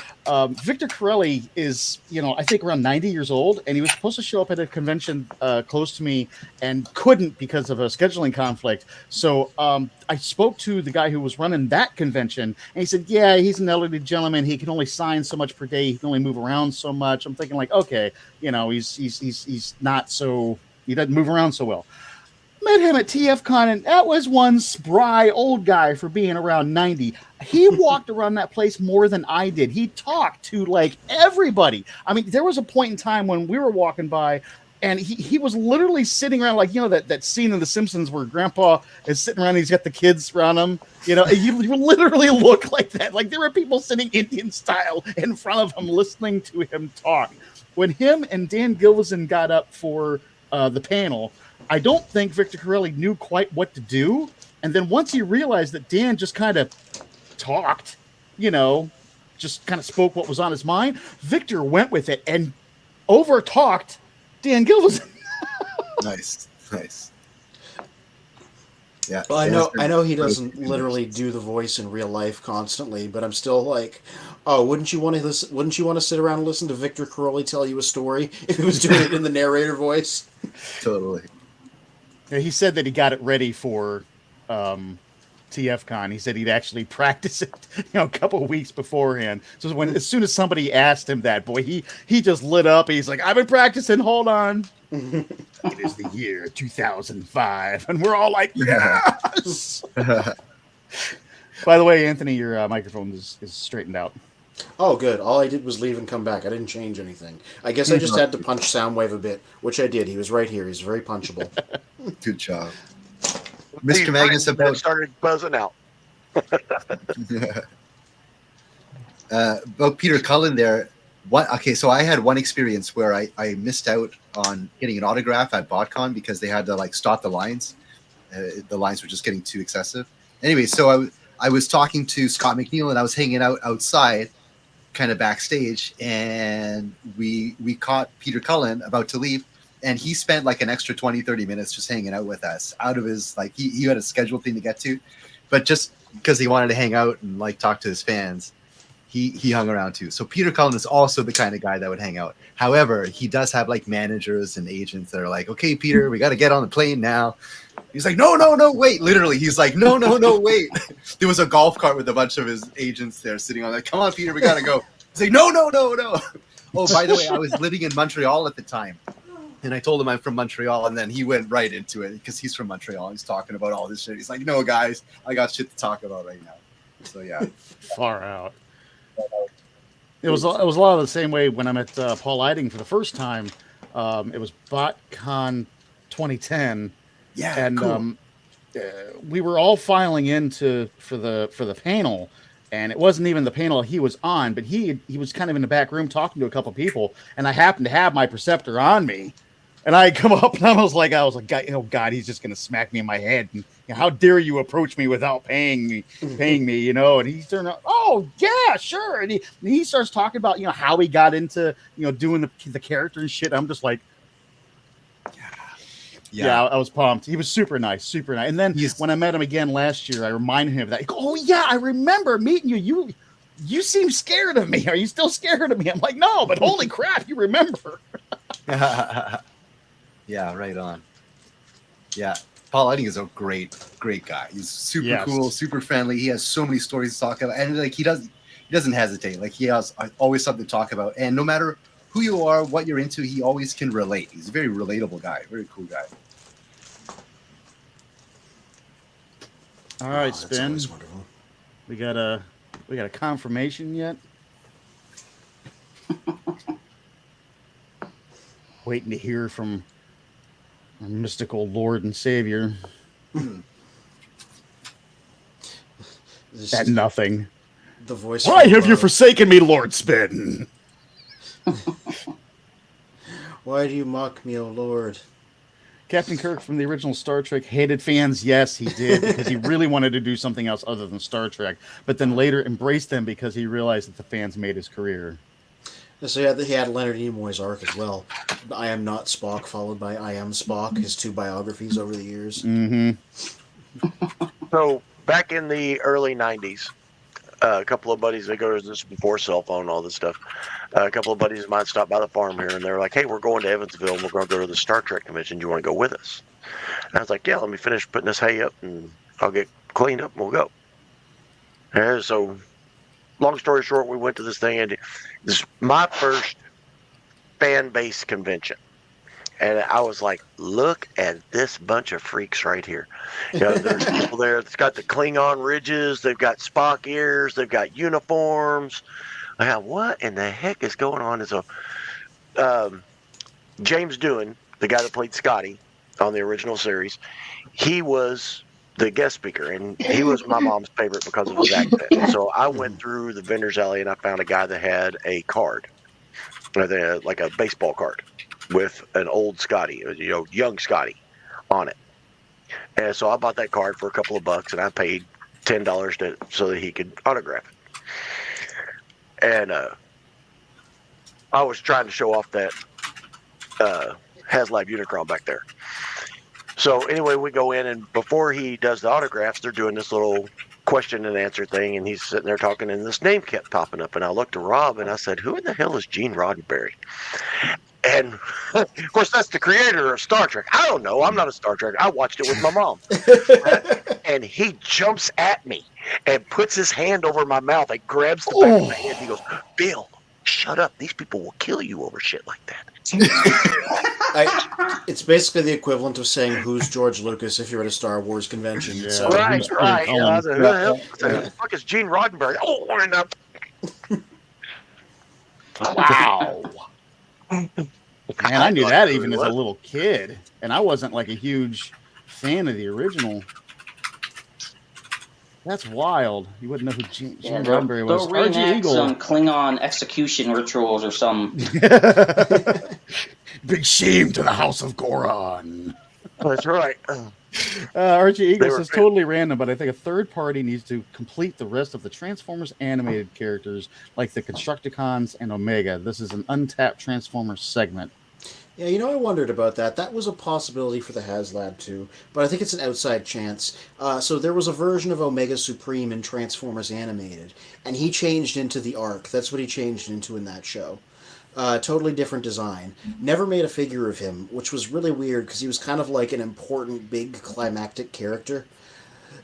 Victor Corelli is, you know, I think around 90 years old, and he was supposed to show up at a convention close to me and couldn't because of a scheduling conflict. So I spoke to the guy who was running that convention, and he said, yeah, he's an elderly gentleman. He can only sign so much per day. He can only move around so much. I'm thinking like, okay, you know, he's not so, he doesn't move around so well. Met him at TFCon, and that was one spry old guy for being around 90. He walked around that place more than I did. He talked to like everybody. I mean, there was a point in time when we were walking by, and he was literally sitting around like, you know, that scene in The Simpsons where Grandpa is sitting around and he's got the kids around him. You know, you literally look like that. Like there were people sitting Indian style in front of him listening to him talk. When him and Dan Gilvison got up for the panel, I don't think Victor Corelli knew quite what to do. And then once he realized that Dan just kind of talked, you know, just kind of spoke what was on his mind, Victor went with it and over-talked Dan Gilvison. Nice. Yeah. Well, I know he doesn't literally do the voice in real life constantly, but I'm still like, oh, wouldn't you want to listen? Wouldn't you want to sit around and listen to Victor Corelli tell you a story if he was doing it in the narrator voice? Totally. Yeah, he said that he got it ready for TFCon. He said he'd actually practice it, you know, a couple of weeks beforehand. So as soon as somebody asked him that, boy, he just lit up. He's like, I've been practicing. Hold on. It is the year 2005, and we're all like, yes. By the way, Anthony, your microphone is straightened out. Oh, good. All I did was leave and come back. I didn't change anything. I guess I just had to punch Soundwave a bit, which I did. He was right here. He's very punchable. Good job. Mr. Magnus, about started buzzing out. about Peter Cullen there. Okay, so I had one experience where I missed out on getting an autograph at BotCon because they had to like stop the lines. The lines were just getting too excessive. Anyway, so I was talking to Scott McNeil and I was hanging out outside, kind of backstage, and we caught Peter Cullen about to leave, and he spent like an extra 20-30 minutes just hanging out with us out of his, like, he had a scheduled thing to get to, but just because he wanted to hang out and like talk to his fans, he hung around too. So Peter Cullen is also the kind of guy that would hang out. However, he does have like managers and agents that are like, okay, Peter, we got to get on the plane now. He's like, no, wait. Literally, he's like, no, wait. There was a golf cart with a bunch of his agents there sitting on, like, come on, Peter, we got to go. He's like, no. Oh, by the way, I was living in Montreal at the time. And I told him I'm from Montreal, and then he went right into it because he's from Montreal. He's talking about all this shit. He's like, no, guys, I got shit to talk about right now. So, yeah. Far out. It was a lot of the same way when I met Paul Eiding for the first time. It was BotCon 2010. Yeah, and cool. We were all filing in for the panel, and it wasn't even the panel he was on, but he was kind of in the back room talking to a couple people, and I happened to have my Perceptor on me, And I come up and I was like, God, oh God, he's just gonna smack me in my head. And how dare you approach me without paying me? And he's turned out, oh yeah, sure. And he starts talking about how he got into doing the character and shit. I'm just like, yeah, I was pumped. He was super nice. And then when I met him again last year, I reminded him of that. He goes, oh yeah, I remember meeting you. You seem scared of me. Are you still scared of me? I'm like, no, but holy crap, you remember. Yeah, right on. Yeah, Paul, I think is a great guy. He's super cool, super friendly. He has so many stories to talk about, and like he doesn't hesitate. Like he has always something to talk about, and no matter who you are, what you're into, he always can relate. He's a very relatable guy, very cool guy. All right, Spin. We got a confirmation yet? Waiting to hear from our mystical Lord and Savior. That nothing. The voice. Why have you forsaken me, Lord Spin? Why do you mock me, O Lord? Captain Kirk from the original Star Trek hated fans. Yes, he did, because he really wanted to do something else other than Star Trek, but then later embraced them because he realized that the fans made his career. So he had Leonard Nimoy's arc as well. I Am Not Spock, followed by I Am Spock, his 2 biographies over the years. Mm-hmm. So back in the early 90s, a couple of buddies, this is before cell phone, all this stuff. A couple of buddies of mine stopped by the farm here, and they're like, hey, we're going to Evansville, and we're going to go to the Star Trek convention. Do you want to go with us? And I was like, yeah, let me finish putting this hay up, and I'll get cleaned up, and we'll go. And so, long story short, we went to this thing, and this is my first fan-based convention. And I was like, look at this bunch of freaks right here. There's people there that's got the Klingon ridges. They've got Spock ears. They've got uniforms. I have, what in the heck is going on? Is James Doohan, the guy that played Scotty on the original series, he was the guest speaker, and he was my mom's favorite because of his accent. So I went through the vendor's alley, and I found a guy that had a card, like a baseball card, with an old Scotty, young Scotty on it. And so I bought that card for a couple of bucks, and I paid $10 so that he could autograph it. And I was trying to show off that HasLab Unicron back there. So anyway, we go in, and before he does the autographs, they're doing this little question and answer thing, and he's sitting there talking, and this name kept popping up, and I looked at Rob, and I said, who in the hell is Gene Roddenberry? And of course, that's the creator of Star Trek. I don't know. I'm not a Star Trek. I watched it with my mom. And he jumps at me and puts his hand over my mouth and grabs the back of my head. He goes, Bill, shut up. These people will kill you over shit like that. It's basically the equivalent of saying, who's George Lucas if you're at a Star Wars convention. Yeah. So. Right. Who the fuck is Gene Roddenberry? Oh, wow. Man, I knew that even as a little kid, and I wasn't like a huge fan of the original. That's wild. You wouldn't know who Gene Roddenberry was. They'll reenact some Klingon execution rituals or some. Big shame to the House of Goron. That's right. Archie Eagle says totally random, but I think a third party needs to complete the rest of the Transformers animated characters like the Constructicons and Omega. This is an untapped Transformers segment. Yeah, I wondered about that. That was a possibility for the HasLab too, but I think it's an outside chance. So there was a version of Omega Supreme in Transformers Animated, and he changed into the Ark. That's what he changed into in that show. Totally different design. Never made a figure of him, which was really weird because he was kind of like an important, big, climactic character.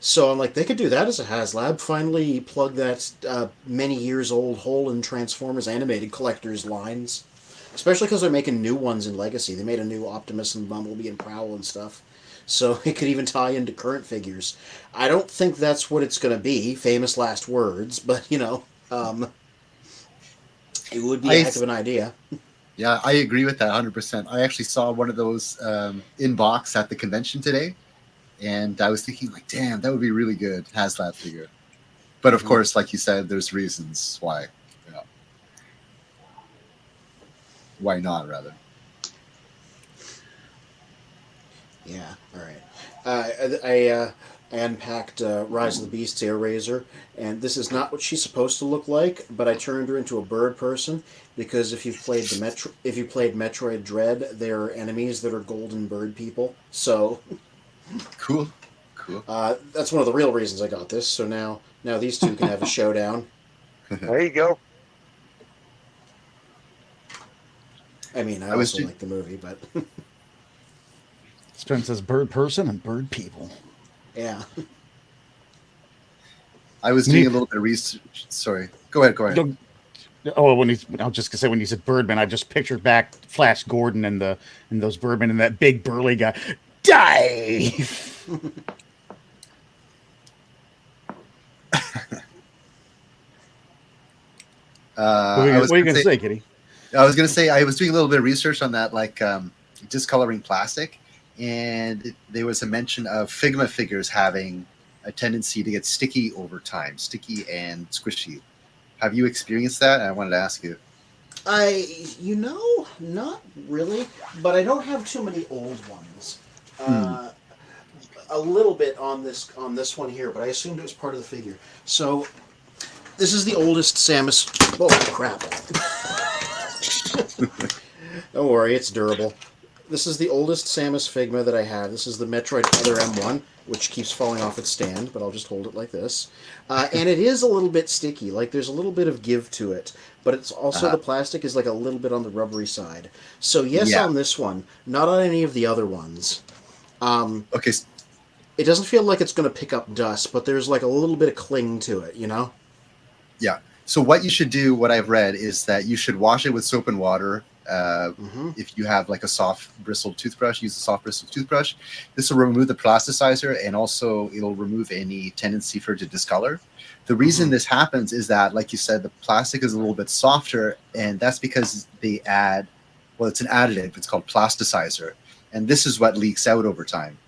So I'm like, they could do that as a HasLab. Finally plug that many years old hole in Transformers Animated collectors lines. Especially because they're making new ones in Legacy. They made a new Optimus and Bumblebee and Prowl and stuff. So it could even tie into current figures. I don't think that's what it's going to be, famous last words, but, it would be a heck of an idea. Yeah, I agree with that 100%. I actually saw one of those in box at the convention today, and I was thinking, like, damn, that would be really good, HasLab figure. But of course, like you said, there's reasons why. Why not, rather? Yeah, all right. I unpacked Rise of the Beasts Air Razor, and this is not what she's supposed to look like. But I turned her into a bird person because if you've played if you played Metroid Dread, there are enemies that are golden bird people. So Cool. that's one of the real reasons I got this. So now these two can have a showdown. There you go. I mean, I was also ju- like the movie, but Spence says bird person and bird people. yeah. I was doing a little bit of research. Sorry. Go ahead. Don't- Oh, I was just gonna say when you said Birdman, I just pictured back Flash Gordon and those Birdmen and that big burly guy. Die. What are you gonna say, Kitty? I was going to say I was doing a little bit of research on that, like discoloring plastic, and there was a mention of Figma figures having a tendency to get sticky over time, sticky and squishy. Have you experienced that? I wanted to ask you. Not really, but I don't have too many old ones. A little bit on this one here, but I assumed it was part of the figure. So this is the oldest Samus. Oh crap! Don't worry, it's durable. This is the oldest Samus Figma that I have. This is the Metroid Other M1, which keeps falling off its stand, but I'll just hold it like this. And it is a little bit sticky. Like, there's a little bit of give to it. But it's also, the plastic is like a little bit on the rubbery side. So yes, on this one. Not on any of the other ones. Okay. It doesn't feel like it's going to pick up dust, but there's like a little bit of cling to it, you know? Yeah. So what you should do, what I've read, is that you should wash it with soap and water. If you have like a soft bristled toothbrush, use a soft bristled toothbrush. This will remove the plasticizer, and also it'll remove any tendency for it to discolor. The reason this happens is that, like you said, the plastic is a little bit softer, and that's because they add, well, it's an additive. It's called plasticizer, and this is what leaks out over time.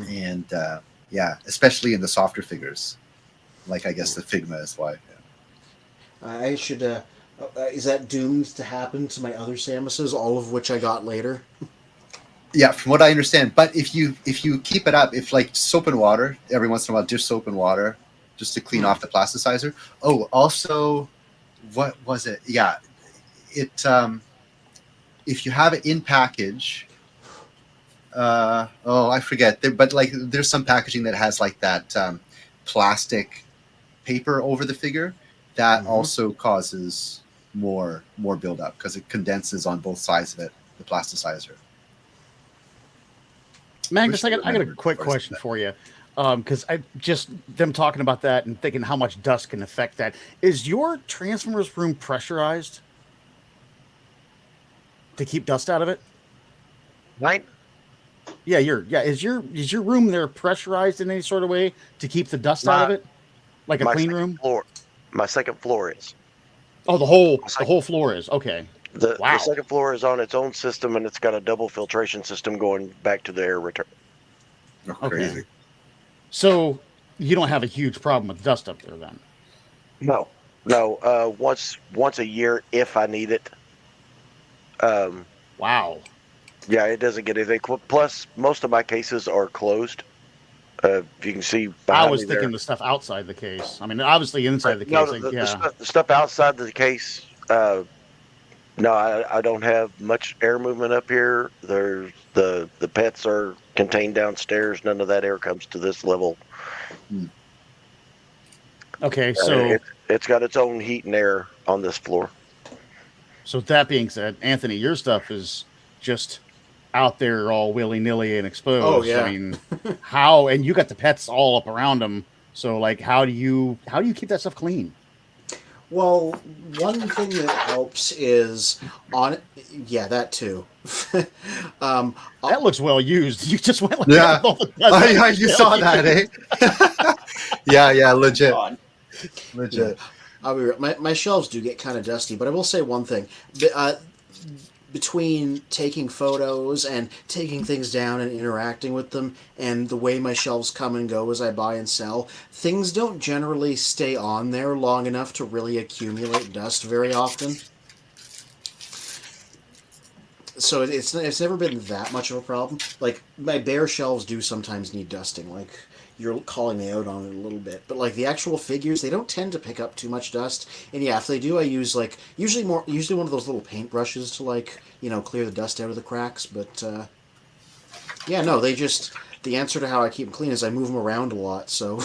And especially in the softer figures, like I guess the Figma is why. I should. Is that doomed to happen to my other Samuses, all of which I got later? Yeah, from what I understand. But if you keep it up, if like soap and water, every once in a while, dish soap and water, just to clean off the plasticizer. Oh, also, what was it? Yeah, it. If you have it in package, I forget. But like, there's some packaging that has like that plastic paper over the figure. That also causes more buildup because it condenses on both sides of it, the plasticizer. Magnus, I got a quick question for you. Because I just them talking about that and thinking how much dust can affect that. Is your Transformers room pressurized to keep dust out of it? Right? Yeah, is your room there pressurized in any sort of way to keep the dust out of it? Like a clean room? My second floor is. Oh, the whole floor is. Okay. The second floor is on its own system, and it's got a double filtration system going back to the air return. Oh, crazy. Okay. So you don't have a huge problem with dust up there then? No. Once a year if I need it. Wow. Yeah, it doesn't get anything. Plus, most of my cases are closed. If you can see behind I was me thinking there. the stuff outside the case. I mean, obviously inside the case. No, the stuff outside the case. No, I don't have much air movement up here. There's the pets are contained downstairs. None of that air comes to this level. Okay, so it's got its own heat and air on this floor. So with that being said, Anthony, your stuff is just out there all willy-nilly and exposed. Oh, yeah. I mean, how, and you got the pets all up around them. So like, how do you keep that stuff clean? Well, one thing that helps is that too. That looks well used. You just went like Yeah. You saw Yeah. that, eh? yeah, legit. I'll be real. My shelves do get kind of dusty, but I will say one thing. Between taking photos and taking things down and interacting with them and the way my shelves come and go as I buy and sell, things don't generally stay on there long enough to really accumulate dust very often. so it's never been that much of a problem. Like my bare shelves do sometimes need dusting. Like you're calling me out on it a little bit, but like the actual figures, they don't tend to pick up too much dust. And yeah, if they do, I use like usually one of those little paint brushes to like clear the dust out of the cracks. But yeah, no, the answer to how I keep them clean is I move them around a lot. So.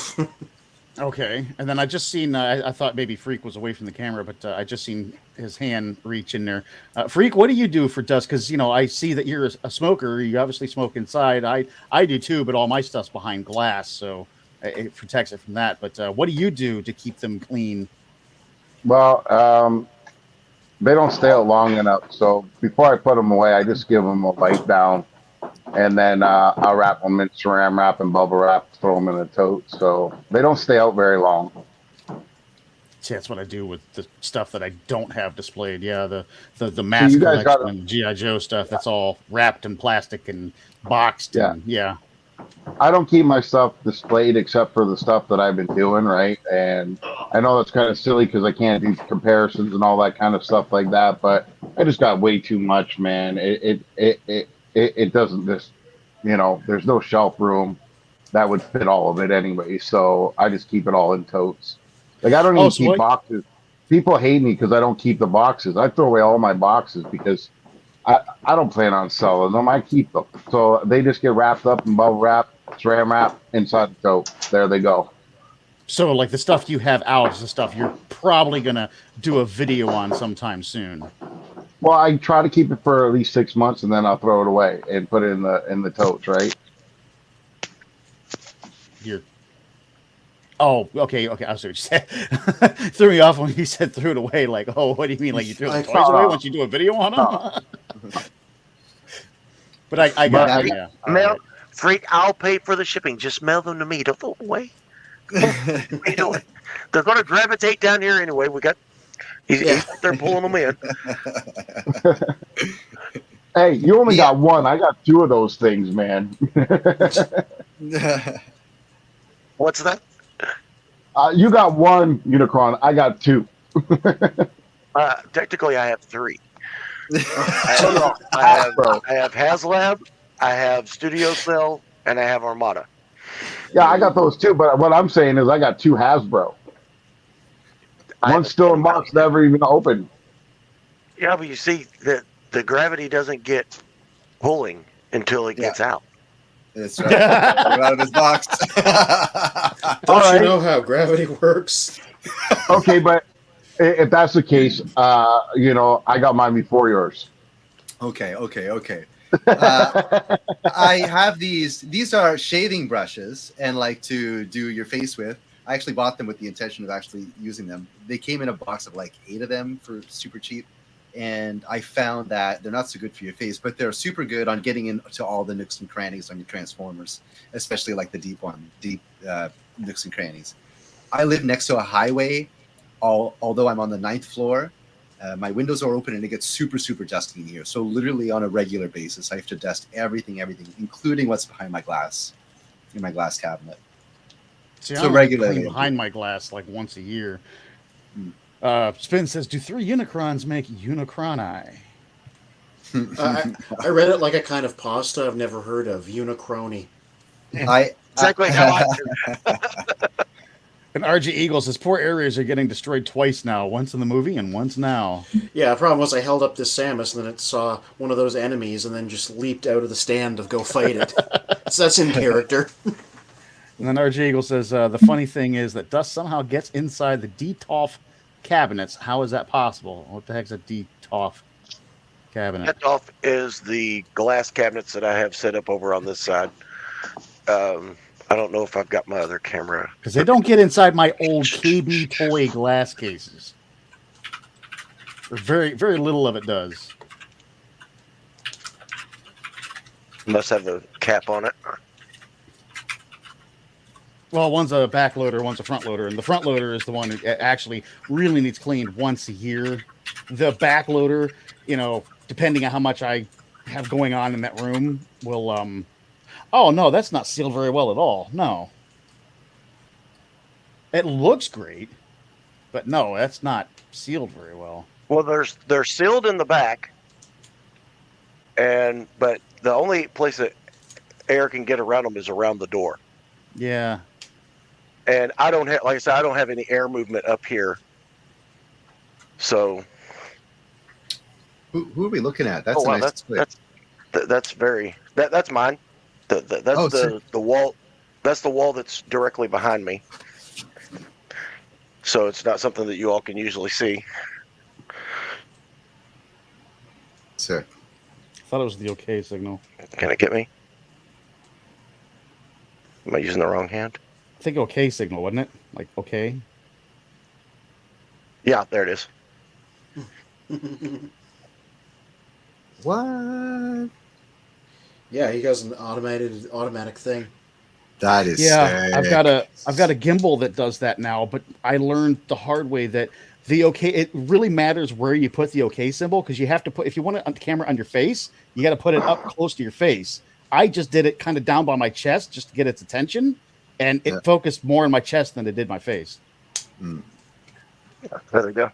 Okay, and then I just seen. I thought maybe Freak was away from the camera, but I just seen his hand reach in there. Freak, what do you do for dust? Because I see that you're a smoker. You obviously smoke inside. I do too, but all my stuff's behind glass, so it protects it from that. But what do you do to keep them clean? Well, they don't stay out long enough. So before I put them away, I just give them a wipe down. And then I'll wrap them in saran wrap and bubble wrap, throw them in a tote. So they don't stay out very long. See, that's what I do with the stuff that I don't have displayed. Yeah, the mask you guys collection and GI Joe stuff. That's all wrapped in plastic and boxed. Yeah. And, yeah. I don't keep my stuff displayed except for the stuff that I've been doing, right? And I know that's kind of silly because I can't do comparisons and all that kind of stuff like that. But I just got way too much, man. It doesn't just, there's no shelf room that would fit all of it anyway. So I just keep it all in totes. Like I don't even keep boxes. People hate me because I don't keep the boxes. I throw away all my boxes because I don't plan on selling them. I keep them. So they just get wrapped up in bubble wrap, saran wrap inside the tote. There they go. So like the stuff you have out is the stuff you're probably going to do a video on sometime soon. Well, I try to keep it for at least 6 months, and then I'll throw it away and put it in the totes, right? Oh, okay. I see what you said. Threw me off when you said threw it away. Like, oh, what do you mean? Like you threw the toys away once you do a video on them? But I got it. Yeah. Freak, I'll pay for the shipping. Just mail them to me. Don't throw them away. What are you doing? They're going to gravitate down here anyway. He's they're pulling them in. Hey, you only got one. I got 2 of those things, man. What's that? You got 1 Unicron. I got 2. Technically, I have 3. I have HasLab, I have Studio Cell, and I have Armada. Yeah, I got those too. But what I'm saying is I got 2 Hasbro. One's still in box, never even opened. Yeah, but you see that the gravity doesn't get pulling until it gets out. That's right. Get out of his box. Don't you know how gravity works? Okay, but if that's the case, I got mine before yours. Okay. I have these. These are shaving brushes, and like to do your face with. I actually bought them with the intention of actually using them. They came in a box of like 8 of them for super cheap. And I found that they're not so good for your face, but they're super good on getting into all the nooks and crannies on your Transformers, especially like the deep nooks and crannies. I live next to a highway, although I'm on the 9th floor. My windows are open and it gets super, super dusty in here. So literally on a regular basis, I have to dust everything, including what's behind my glass, in my glass cabinet. See, so regularly behind my glass like once a year. Spin says, "Do 3 Unicrons make Unicroni?" I read it like a kind of pasta I've never heard of, Unicroni. Exactly how I do. And RG Eagle says, "Poor areas are getting destroyed twice now. Once in the movie and once now." Yeah, the problem was I held up this Samus and then it saw one of those enemies and then just leaped out of the stand to go fight it. So that's in character. And then RG Eagle says, "The funny thing is that dust somehow gets inside the DTOF cabinets. How is that possible?" What the heck's a DTOF cabinet? DTOF is the glass cabinets that I have set up over on this side. I don't know if I've got my other camera. Because they don't get inside my old KB toy glass cases. Or very, very little of it does. Must have the cap on it. Well, one's a back loader, one's a front loader, and the front loader is the one that actually really needs cleaned once a year. The back loader, depending on how much I have going on in that room, will oh no, that's not sealed very well at all. No. It looks great, but no, that's not sealed very well. Well, they're sealed in the back, but the only place that air can get around them is around the door. Yeah. And I don't have, like I said, I don't have any air movement up here. So. Who are we looking at? That's wow, a nice split. That's mine. That's the wall. That's the wall that's directly behind me. So it's not something that you all can usually see. Sir. I thought it was the okay signal. Can it get me? Am I using the wrong hand? I think okay signal, wasn't it? Like okay. Yeah, there it is. What? Yeah, he has an automatic thing. That is sick. I've got a gimbal that does that now, but I learned the hard way that the okay, it really matters where you put the okay symbol, because you have to put, if you want it on the camera on your face, you got to put it up close to your face. I just did it kind of down by my chest just to get its attention, and it focused more on my chest than it did my face. Mm. There we go.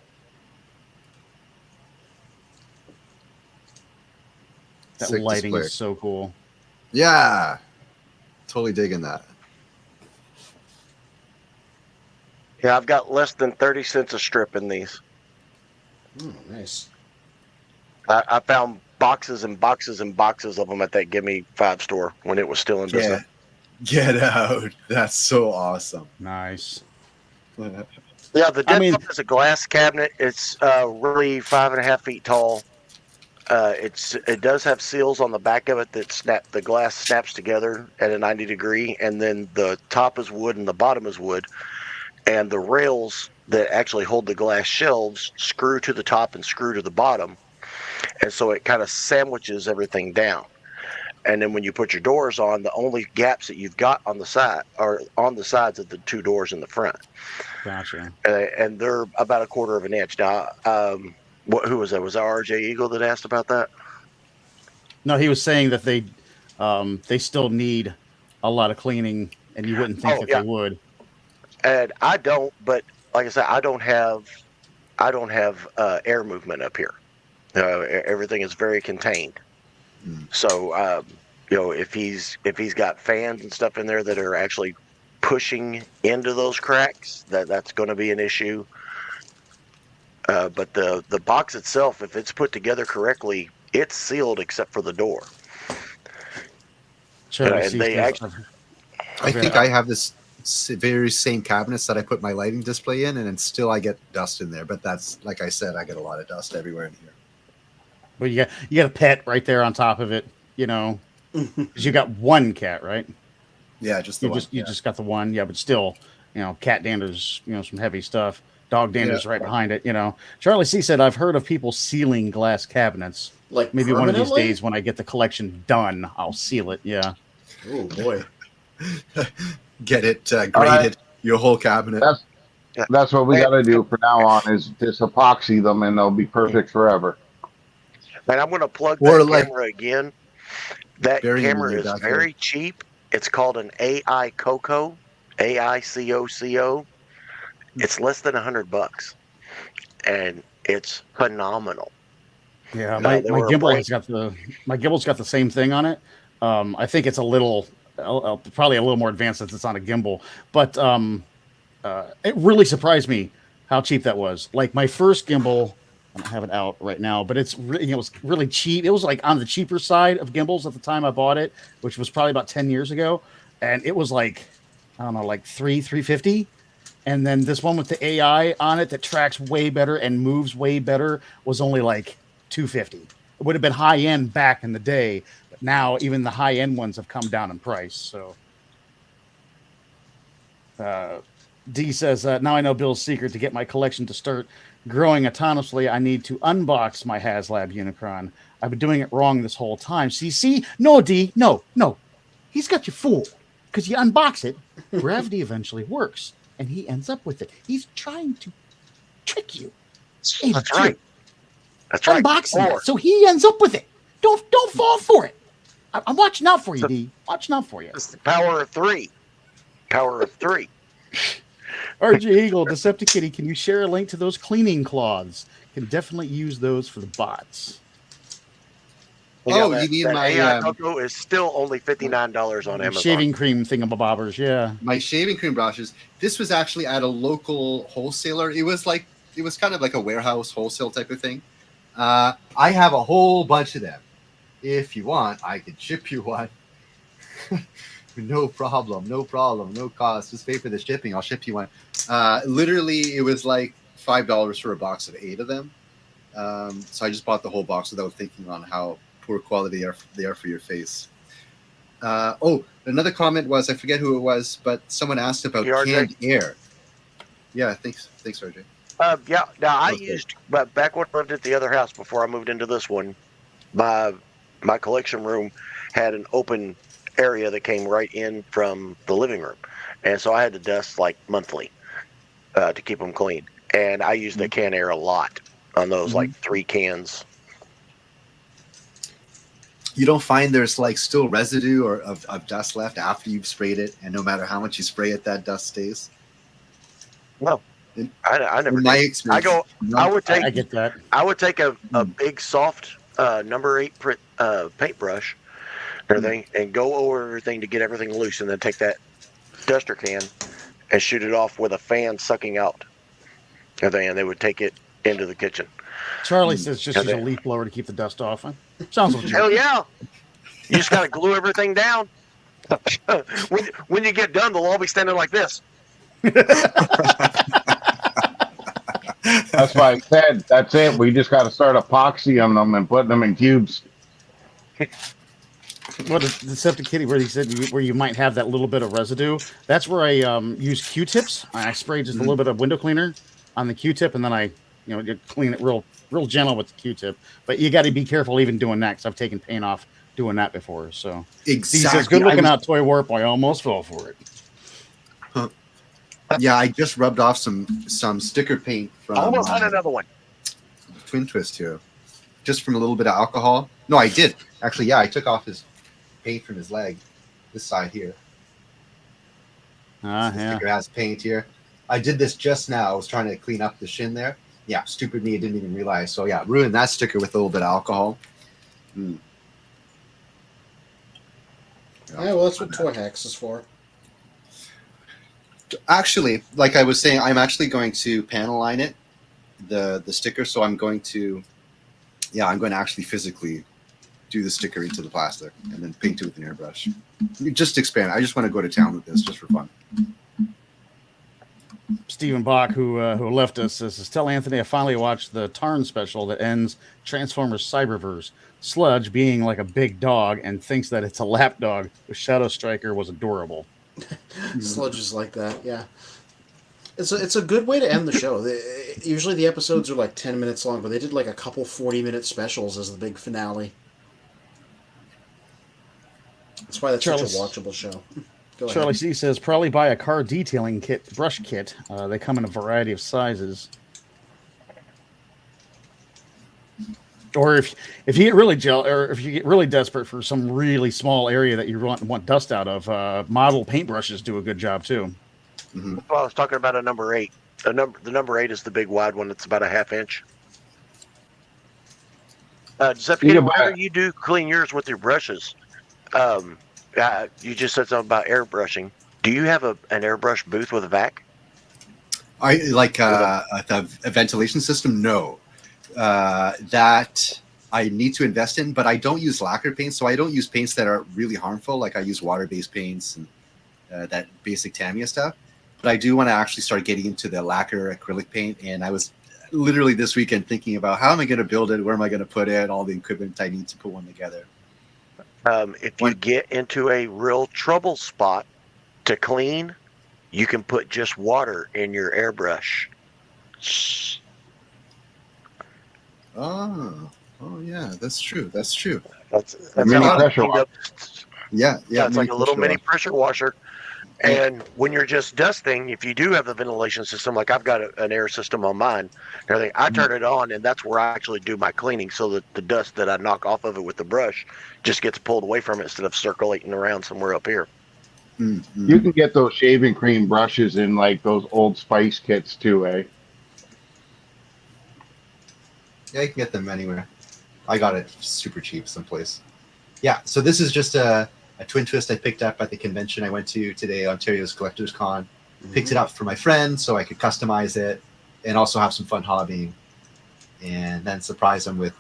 That lighting is so cool. Yeah. Totally digging that. Yeah, I've got less than 30 cents a strip in these. Nice. I found boxes and boxes and boxes of them at that Gimme 5 store when it was still in business. Get out. That's so awesome. Nice. Yeah, the dead stuff is a glass cabinet. It's really 5.5 feet tall. It does have seals on the back of it that the glass snaps together at a 90 degree, and then the top is wood and the bottom is wood, and the rails that actually hold the glass shelves screw to the top and screw to the bottom, and so it kind of sandwiches everything down. And then when you put your doors on, the only gaps that you've got on the side are on the sides of the two doors in the front. Gotcha. And they're about 1/4 of an inch. Now, who was that? Was that RJ Eagle that asked about that? No, he was saying that they still need a lot of cleaning, and you wouldn't think they would. And I don't, but like I said, I don't have air movement up here. Everything is very contained. So if he's got fans and stuff in there that are actually pushing into those cracks, that's going to be an issue. But the box itself, if it's put together correctly, it's sealed except for the door. I think I have this very same cabinets that I put my lighting display in, and still I get dust in there. But that's, like I said, I get a lot of dust everywhere in here. But you got a pet right there on top of it, because you got one cat, right? Yeah, just the one. You just got the one, but still, cat dander's, some heavy stuff. Dog dander's right behind it, Charlie C said, I've heard of people sealing glass cabinets. Like maybe one of these days when I get the collection done, I'll seal it. Yeah. Oh boy. Get it graded, your whole cabinet. That's what we got to do from now on, is just epoxy them, and they'll be perfect forever. And I'm going to plug that camera again. That camera is very cheap. It's called an AI Coco, AICOCO. It's less than $100, and it's phenomenal. Yeah, my gimbal's got the same thing on it. I think it's probably a little more advanced since it's on a gimbal, but it really surprised me how cheap that was. Like my first gimbal, I don't have it out right now, but it was really cheap. It was like on the cheaper side of gimbals at the time I bought it, which was probably about 10 years ago, and it was like, I don't know, like $350. And then this one with the AI on it that tracks way better and moves way better was only like $250. It would have been high end back in the day, but now even the high end ones have come down in price. So D says, now I know Bill's secret to get my collection to start growing autonomously. I need to unbox my HasLab Unicron. I've been doing it wrong this whole time. See, no, D, no. He's got you fooled because you unbox it. Gravity eventually works. And he ends up with it. He's trying to trick you. That's right. That's right. Unboxing it, so he ends up with it. Don't fall for it. I'm watching out for you, D. Watching out for you. It's the power of three. Power of three. RJ Eagle, Deceptickitty, can you share a link to those cleaning cloths? Can definitely use those for the bots. Oh, that, you mean that my AI cocoa is still only $59 on Amazon. Shaving cream thingamabobbers, yeah. my shaving cream brushes? This was actually at a local wholesaler. It was kind of like a warehouse wholesale type of thing. I have a whole bunch of them. If you want, I could ship you one. No problem, no cost. Just pay for the shipping. I'll ship you one. Literally, it was like $5 for a box of 8 of them. So I just bought the whole box without thinking on how poor quality they are for your face. Another comment was, I forget who it was, but someone asked about canned air. Yeah, thanks, RJ. Yeah. Now I used, but back when I lived at the other house before I moved into this one, my collection room had an open area that came right in from the living room, and so I had to dust like monthly to keep them clean. And I used the canned air a lot on those, like 3 cans. You don't find there's like still residue or of dust left after you've sprayed it, and no matter how much you spray it, that dust stays? No. I never. My did. experience, I get that. I would take a big soft number 8 paintbrush, everything, and go over everything to get everything loose, and then take that duster can and shoot it off with a fan sucking out everything, and they would take it into the kitchen. Charlie says just use a leaf blower to keep the dust off. Huh? Sounds legit. Hell yeah! You just gotta glue everything down. when you get done, they'll all be standing like this. That's why I said, that's it. We just got to start epoxying them and putting them in cubes. What the Decepticon, where he said where you might have that little bit of residue. That's where I use Q-tips. I spray just a little bit of window cleaner on the Q-tip, and then I, you clean it real gentle with the Q-tip. But you got to be careful even doing that, because I've taken paint off doing that before. So exactly. He says, good looking out, Toy Warp. I almost fell for it. Yeah, I just rubbed off some sticker paint from. I almost had another one. Twin Twist here, just from a little bit of alcohol. No, I did actually. Yeah, I took off his paint from his leg, this side here. The sticker has paint here. I did this just now. I was trying to clean up the shin there. Yeah, stupid me. I didn't even realize. So yeah, ruined that sticker with a little bit of alcohol. Yeah, well, that's what Toy Hacks is for. Actually, like I was saying, I'm actually going to panel line it, the sticker. So I'm going to actually physically do the sticker into the plastic and then paint it with an airbrush. Just expand. I just want to go to town with this just for fun. Stephen Bach, who left us, says, tell Anthony I finally watched the Tarn special that ends Transformers Cyberverse. Sludge being like a big dog and thinks that it's a lap dog with Shadow Striker was adorable. Sludge is like that, yeah. It's a good way to end the show. Usually the episodes are like 10 minutes long, but they did like a couple 40-minute specials as the big finale. That's why that's such a watchable show. Charlie C says, probably buy a car detailing brush kit. They come in a variety of sizes. Or if you get really if you get really desperate for some really small area that you want dust out of, model paintbrushes do a good job too. Well, I was talking about a number 8. The number 8 is the big wide one. It's about a ½ inch. Whenever you do clean yours with your brushes, you just said something about airbrushing. Do you have an airbrush booth with a vac? I like a ventilation system. No. That I need to invest in, but I don't use lacquer paints, so I don't use paints that are really harmful. Like I use water-based paints and that basic Tamiya stuff. But I do want to actually start getting into the lacquer acrylic paint, and I was literally this weekend thinking about how am I going to build it, where am I going to put it, all the equipment I need to put one together. If you get into a real trouble spot to clean, you can put just water in your airbrush. Oh yeah, that's true. That's mini pressure washer. Yeah. It's like a little mini pressure washer. And when you're just dusting, if you do have the ventilation system, like I've got an air system on mine, and everything, I turn it on, and that's where I actually do my cleaning, so that the dust that I knock off of it with the brush just gets pulled away from it instead of circulating around somewhere up here. Mm-hmm. You can get those shaving cream brushes in like those Old Spice kits too, eh? Yeah, you can get them anywhere. I got it super cheap someplace. Yeah, so this is just a twin twist I picked up at the convention I went to today, Ontario's Collectors Con. Picked it up for my friend so I could customize it and also have some fun hobbying. And then surprise them with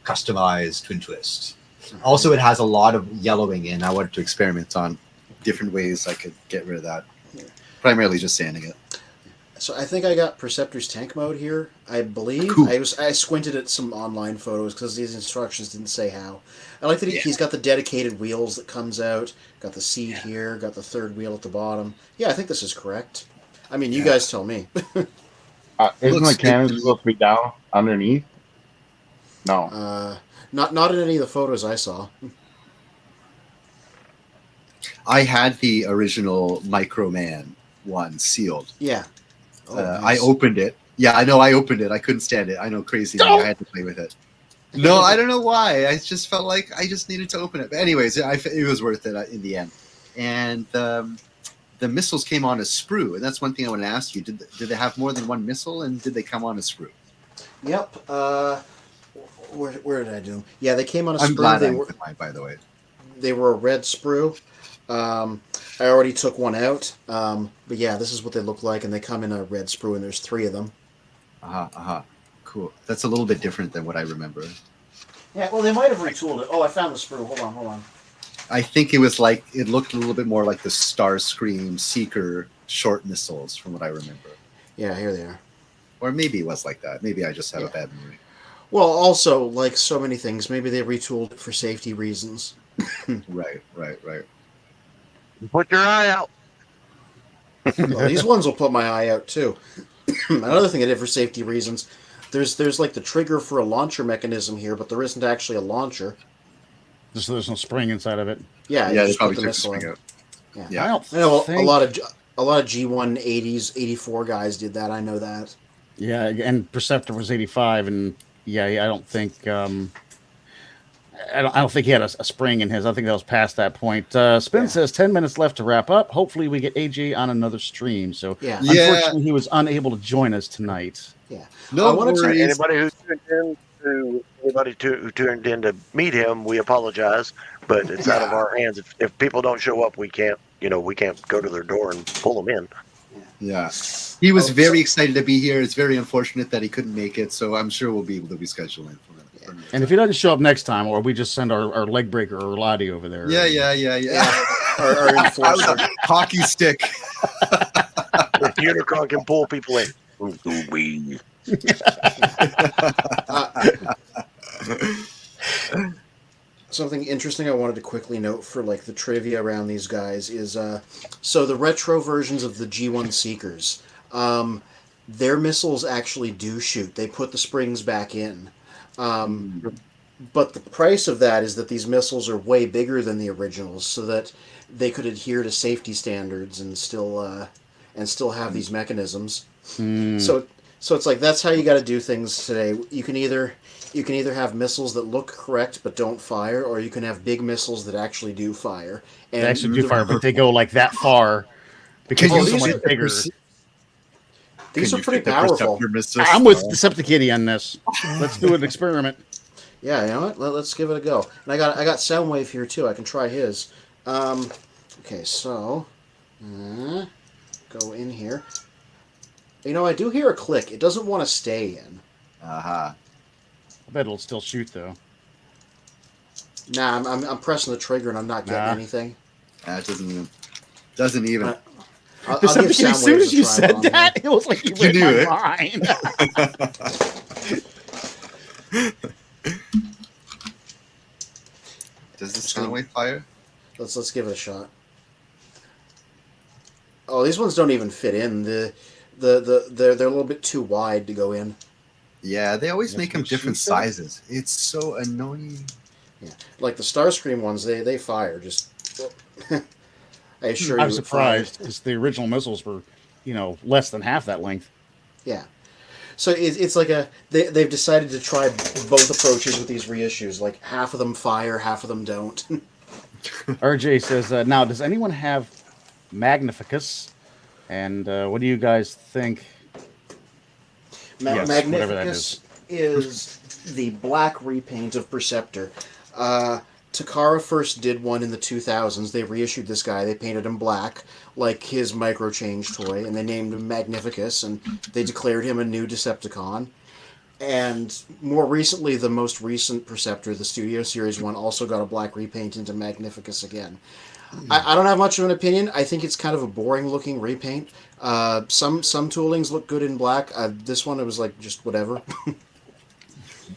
customized twin twist. Also, it has a lot of yellowing in. I wanted to experiment on different ways I could get rid of that. Primarily just sanding it. So I think I got Perceptor's tank mode here. I believe Cool. I squinted at some online photos because these instructions didn't say how. I like that he's got the dedicated wheels that comes out. Got the seat here. Got the third wheel at the bottom. Yeah, I think this is correct. I mean, you guys tell me. Isn't the cannon supposed to be down underneath? No. Not in any of the photos I saw. I had the original Microman one sealed. Yeah. I opened it. Yeah, I know. I opened it. I couldn't stand it. I know, crazy. Me. I had to play with it. No, I don't know why. I just felt like I just needed to open it. But anyways, it was worth it in the end. And the missiles came on a sprue, and that's one thing I want to ask you. Did they have more than one missile, and did they come on a sprue? Yep. Where did I do them? Yeah, they came on a sprue. I'm glad they I were, put mine, by the way. They were a red sprue. I already took one out. But yeah, this is what they look like, and they come in a red sprue, and there's 3 of them. Cool. That's a little bit different than what I remember. Yeah, well, they might have retooled it. Oh, I found the sprue. Hold on. I think it was like, it looked a little bit more like the Starscream Seeker short missiles from what I remember. Yeah, here they are. Or maybe it was like that. Maybe I just have a bad memory. Well, also, like so many things, maybe they retooled it for safety reasons. Right. Put your eye out. Well, these ones will put my eye out, too. Another thing I did for safety reasons, there's like the trigger for a launcher mechanism here, but there isn't actually a launcher. Just there's no spring inside of it. Yeah, they just probably put the took the missile spring in. out. Yeah. I know a lot of G1 80s, 84 guys did that. I know that. Yeah, and Perceptor was 85, and yeah, I don't think I don't think he had a spring in his. I think that was past that point. Spin says 10 minutes left to wrap up. Hopefully, we get AJ on another stream. So, unfortunately, he was unable to join us tonight. Yeah. No worries. Anybody who tuned in to meet him, we apologize, but it's out of our hands. If people don't show up, we can't go to their door and pull them in. Yeah. He was very excited to be here. It's very unfortunate that he couldn't make it, so I'm sure we'll be able to reschedule him. And if he doesn't show up next time, or we just send our leg breaker or Lottie over there. Our enforcer. Hockey stick. The Unicron can pull people in. Something interesting I wanted to quickly note for like the trivia around these guys is so the retro versions of the G1 Seekers, their missiles actually do shoot. They put the springs back in. But the price of that is that these missiles are way bigger than the originals, so that they could adhere to safety standards and still have these mechanisms. So it's like that's how you got to do things today. You can either have missiles that look correct but don't fire, or you can have big missiles that actually do fire. And they actually do fire, but they go like that far because they're so much bigger. These are pretty powerful. I'm with Decepticon on this. Let's do an experiment. Yeah, you know what? Let's give it a go. And I got Soundwave here too. I can try his. Okay, so go in here. You know, I do hear a click. It doesn't want to stay in. I bet it'll still shoot though. Nah, I'm pressing the trigger and I'm not getting anything. It doesn't even. As soon as you said that, it was like you read my mind. Does this Soundwave fire? Let's give it a shot. Oh, these ones don't even fit in. They're a little bit too wide to go in. Yeah, they always make them different sizes. It's so annoying. Yeah, like the Starscream ones, they fire just. I assure you. I'm surprised because the original missiles were, less than half that length. Yeah, so it's like they've decided to try both approaches with these reissues. Like half of them fire, half of them don't. RJ says, now does anyone have Magnificus? And what do you guys think? Magnificus is the black repaint of Perceptor. Takara first did one in the 2000s. They reissued this guy. They painted him black, like his micro-change toy, and they named him Magnificus, and they declared him a new Decepticon. And more recently, the most recent Perceptor, the Studio Series one, also got a black repaint into Magnificus again. I don't have much of an opinion. I think it's kind of a boring-looking repaint. Some toolings look good in black. This one, it was like just whatever.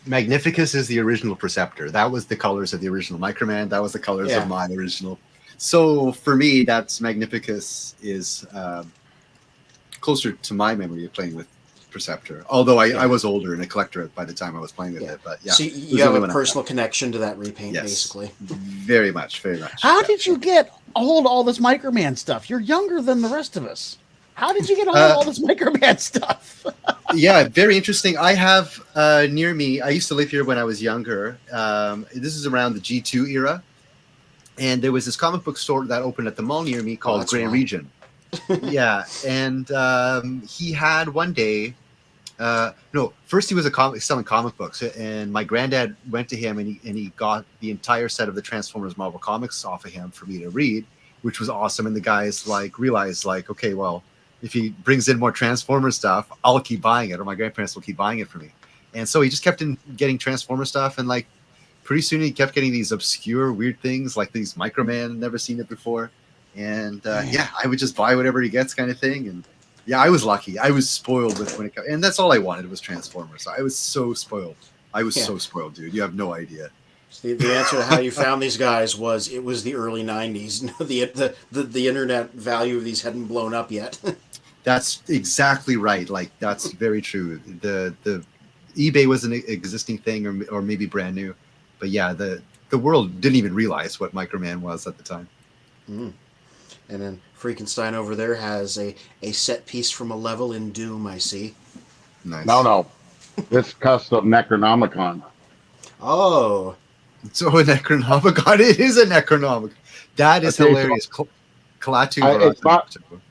Magnificus is the original Perceptor. That was the colors of the original Microman. That was the colors of my original. So for me, that's Magnificus is closer to my memory of playing with Perceptor. Although I was older and a collector by the time I was playing with it. But yeah, so you have a personal connection to that repaint, basically. Very much, very much. How did you get hold of all this Microman stuff? You're younger than the rest of us. How did you get hold of all this Microman stuff? Yeah, very interesting. I have near me, I used to live here when I was younger. This is around the G2 era. And there was this comic book store that opened at the mall near me called Grey Region. Yeah, and he had one day, first he was selling comic books. And my granddad went to him and he got the entire set of the Transformers Marvel comics off of him for me to read, which was awesome. And the guys realized okay, well, if he brings in more Transformer stuff, I'll keep buying it, or my grandparents will keep buying it for me. And so he just kept getting Transformer stuff, and pretty soon he kept getting these obscure, weird things like these Microman, never seen it before. And I would just buy whatever he gets, kind of thing. And yeah, I was lucky. I was spoiled with when it came, and that's all I wanted was Transformers. I was so spoiled. I was so spoiled, dude. You have no idea. The answer to how you found these guys was it was the early 90s. The internet value of these hadn't blown up yet. That's exactly right. That's very true. The eBay was an existing thing or maybe brand new. But yeah, the world didn't even realize what Microman was at the time. Mm. And then Freakenstein over there has a set piece from a level in Doom, I see. Nice. No. This custom Necronomicon. Oh. So a Necronomicon. It is a Necronomicon. That is hilarious.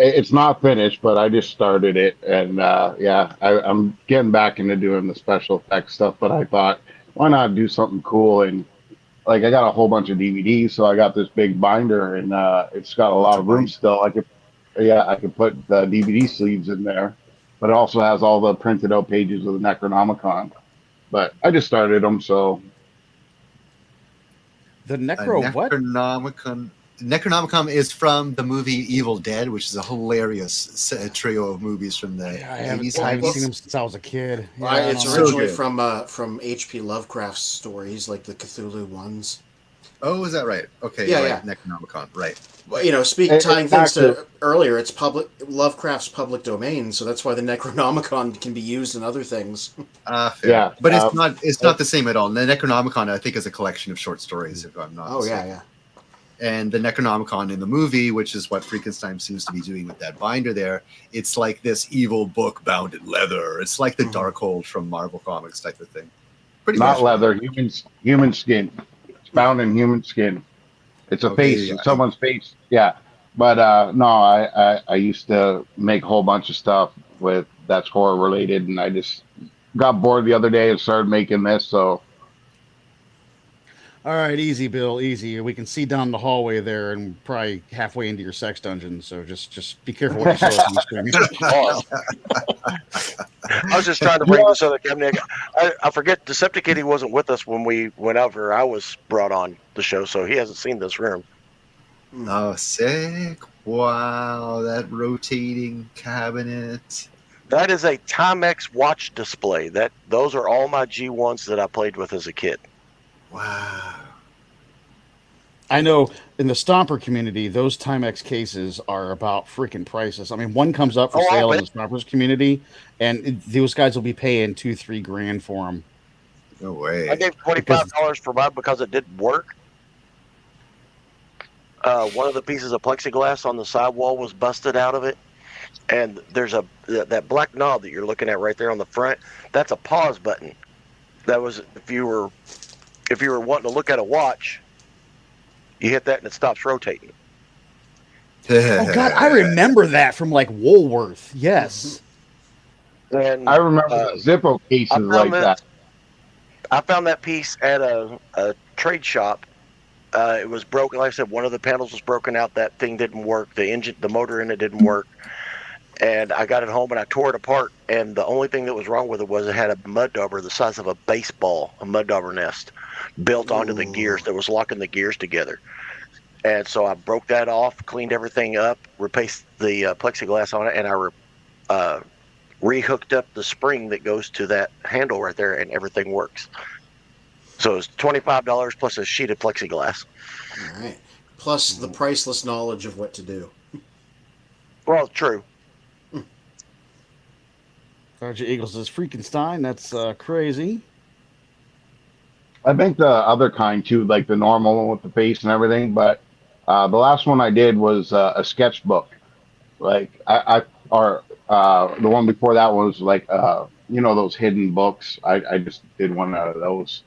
It's not finished, but I just started it, and I'm getting back into doing the special effects stuff. But I thought, why not do something cool? And I got a whole bunch of DVDs, so I got this big binder, and it's got a lot of room still. I could put the DVD sleeves in there, but it also has all the printed out pages of the Necronomicon. But I just started them, so. The Necronomicon is from the movie Evil Dead, which is a hilarious trio of movies from the 80s. I haven't seen them since I was a kid. Yeah, it's originally from H.P. Lovecraft's stories, like the Cthulhu ones. Oh, is that right? Okay, yeah. Necronomicon, right. Well, tying things to earlier, it's Lovecraft's public domain, so that's why the Necronomicon can be used in other things. Fair. Yeah, but it's not the same at all. The Necronomicon, I think, is a collection of short stories, if I'm not mistaken. Yeah. And the Necronomicon in the movie, which is what Freakenstein seems to be doing with that binder there, it's like this evil book bound in leather. It's like the Darkhold from Marvel Comics type of thing. Pretty not much. Leather, human skin. It's bound in human skin. It's a face, someone's face. Yeah, but I used to make a whole bunch of stuff that's horror related, and I just got bored the other day and started making this. So. All right, easy, Bill, easy. We can see down the hallway there, and probably halfway into your sex dungeon. So just be careful what you show us on the screen. I was just trying to bring this other cabinet. I forget Decepticon wasn't with us when we went over. I was brought on the show, so he hasn't seen this room. Oh, sick! Wow, that rotating cabinet. That is a Timex watch display. Those are all my G1s that I played with as a kid. Wow. I know in the Stomper community, those Timex cases are about freaking priceless. I mean, one comes up for sale in the Stompers community, and those guys will be paying $2-3 grand for them. No way. I gave $25 for mine because it didn't work. One of the pieces of plexiglass on the sidewall was busted out of it, and there's that black knob that you're looking at right there on the front. That's a pause button. That was if you were wanting to look at a watch, you hit that and it stops rotating. Oh God, I remember that from Woolworth. Yes. And I remember Zippo cases like that. I found that piece at a trade shop. It was broken. Like I said, one of the panels was broken out. That thing didn't work. The motor in it didn't work. And I got it home and I tore it apart. And the only thing that was wrong with it was it had a mud dauber the size of a baseball, a mud dauber nest, built onto the gears that was locking the gears together. And so I broke that off, cleaned everything up, replaced the plexiglass on it, and I rehooked up the spring that goes to that handle right there, and everything works. So it's $25 plus a sheet of plexiglass. All right. Plus the priceless knowledge of what to do. Well, true. Sergeant Eagle says, Freakenstein, that's crazy. I think the other kind too, like the normal one with the face and everything, but the last one I did was a sketchbook. Like the one before that was like those hidden books. I just did one out of those.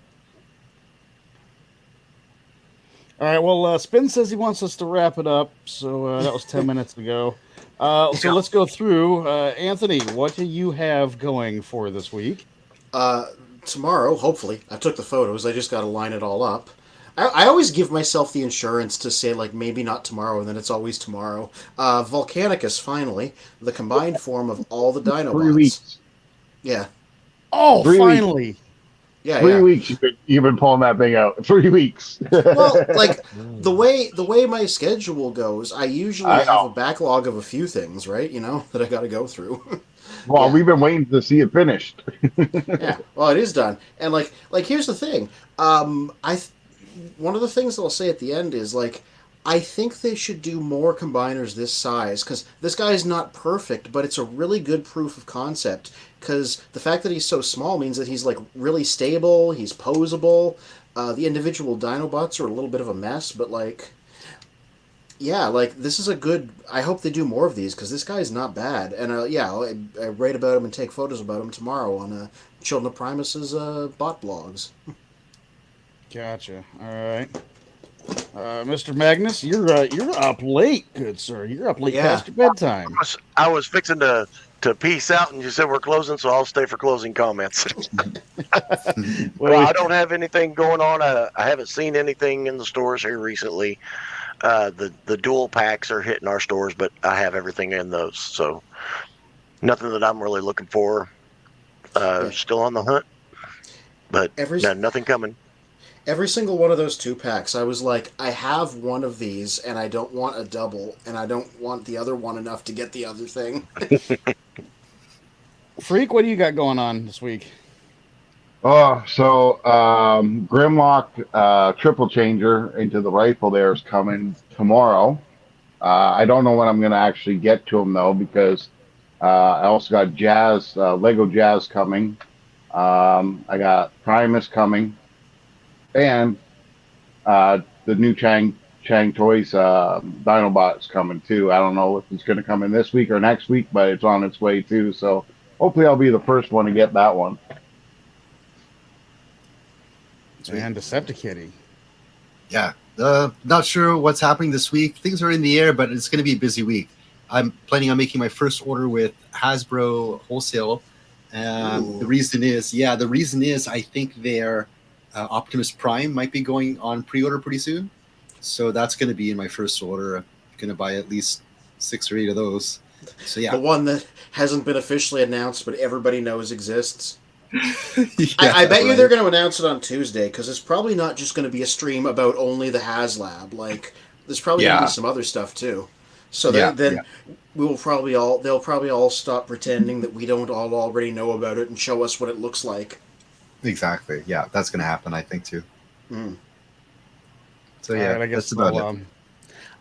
All right, well, Spin says he wants us to wrap it up, so that was 10 minutes ago. So let's go through. Anthony, what do you have going for this week? Tomorrow, hopefully. I took the photos. I just got to line it all up. I always give myself the insurance to say, like, maybe not tomorrow, and then it's always tomorrow. Volcanicus, finally. The combined form of all the Dinobots. 3 weeks. Yeah. Oh, 3 finally. Weeks. Yeah, 3 weeks you've been pulling that thing out. 3 weeks. Well, like the way my schedule goes, I usually have a backlog of a few things, right? That I got to go through. Well, we've been waiting to see it finished. Yeah. Well, it is done, and like here's the thing. One of the things that I'll say at the end is like, I think they should do more combiners this size, because this guy is not perfect, but it's a really good proof of concept. Because the fact that he's so small means that he's like really stable, he's posable. The individual Dinobots are a little bit of a mess, but like, yeah, like this is a good. I hope they do more of these because this guy's not bad. And I write about him and take photos about him tomorrow on Children of Primus's bot blogs. Gotcha. All right. Mr. Magnus, you're up late, good sir. You're up late past your bedtime. I was fixing to peace out, and you said we're closing, so I'll stay for closing comments. Well, I don't have anything going on. I haven't seen anything in the stores here recently. The dual packs are hitting our stores, but I have everything in those, so nothing that I'm really looking for. Still on the hunt, but nothing coming. Every single one of those 2-packs, I was like, I have one of these, and I don't want a double, and I don't want the other one enough to get the other thing. Freak, what do you got going on this week? So Grimlock triple changer into the rifle there is coming tomorrow. I don't know when I'm going to actually get to them, though, because I also got Jazz, Lego Jazz coming. I got Primus coming. And the new Chang Toys Dinobot's coming too. I don't know if it's going to come in this week or next week, but it's on its way too. So hopefully I'll be the first one to get that one. And Decepticons. Yeah. Not sure what's happening this week. Things are in the air, but it's going to be a busy week. I'm planning on making my first order with Hasbro Wholesale. The reason is I think their Optimus Prime might be going on pre-order pretty soon. So that's going to be in my first order. I'm going to buy at least 6 or 8 of those. So yeah. The one that hasn't been officially announced, but everybody knows exists. Yeah, I bet you they're going to announce it on Tuesday, because it's probably not just going to be a stream about only the HasLab. Like, there's probably going to be some other stuff too. So then they'll probably all stop pretending that we don't all already know about it and show us what it looks like. Exactly. Yeah, that's going to happen, I think, too. So yeah, right, I guess that's about it.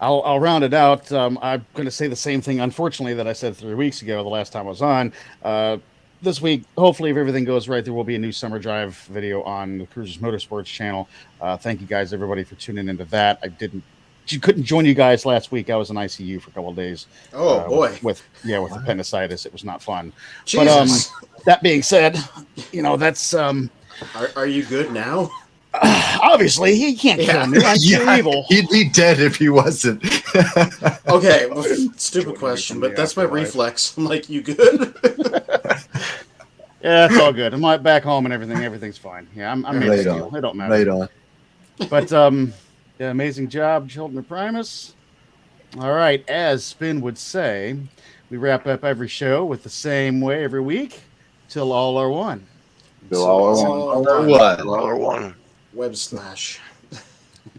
I'll round it out. I'm going to say the same thing, unfortunately, that I said 3 weeks ago, the last time I was on. This week, hopefully, if everything goes right, there will be a new Summer Drive video on the Cruisers Motorsports channel. Thank you guys, everybody, for tuning into that. I couldn't join you guys last week. I was in ICU for a couple of days. Oh boy, with appendicitis. It was not fun. Jesus. But that being said, that's. Are you good now? Obviously, he can't kill me. I'm pure evil. He'd be dead if he wasn't. Okay, well, stupid question, but that's my reflex. I'm like, you good? Yeah, it's all good. I'm back home and everything. Everything's fine. Yeah, I'm made of Right steel. on. It don't matter. Right on. But yeah, amazing job, Childreofprimus. All right, as Spin would say, we wrap up every show with the same way every week, till all are one. Till all are one. Or what? Another one. Web slash.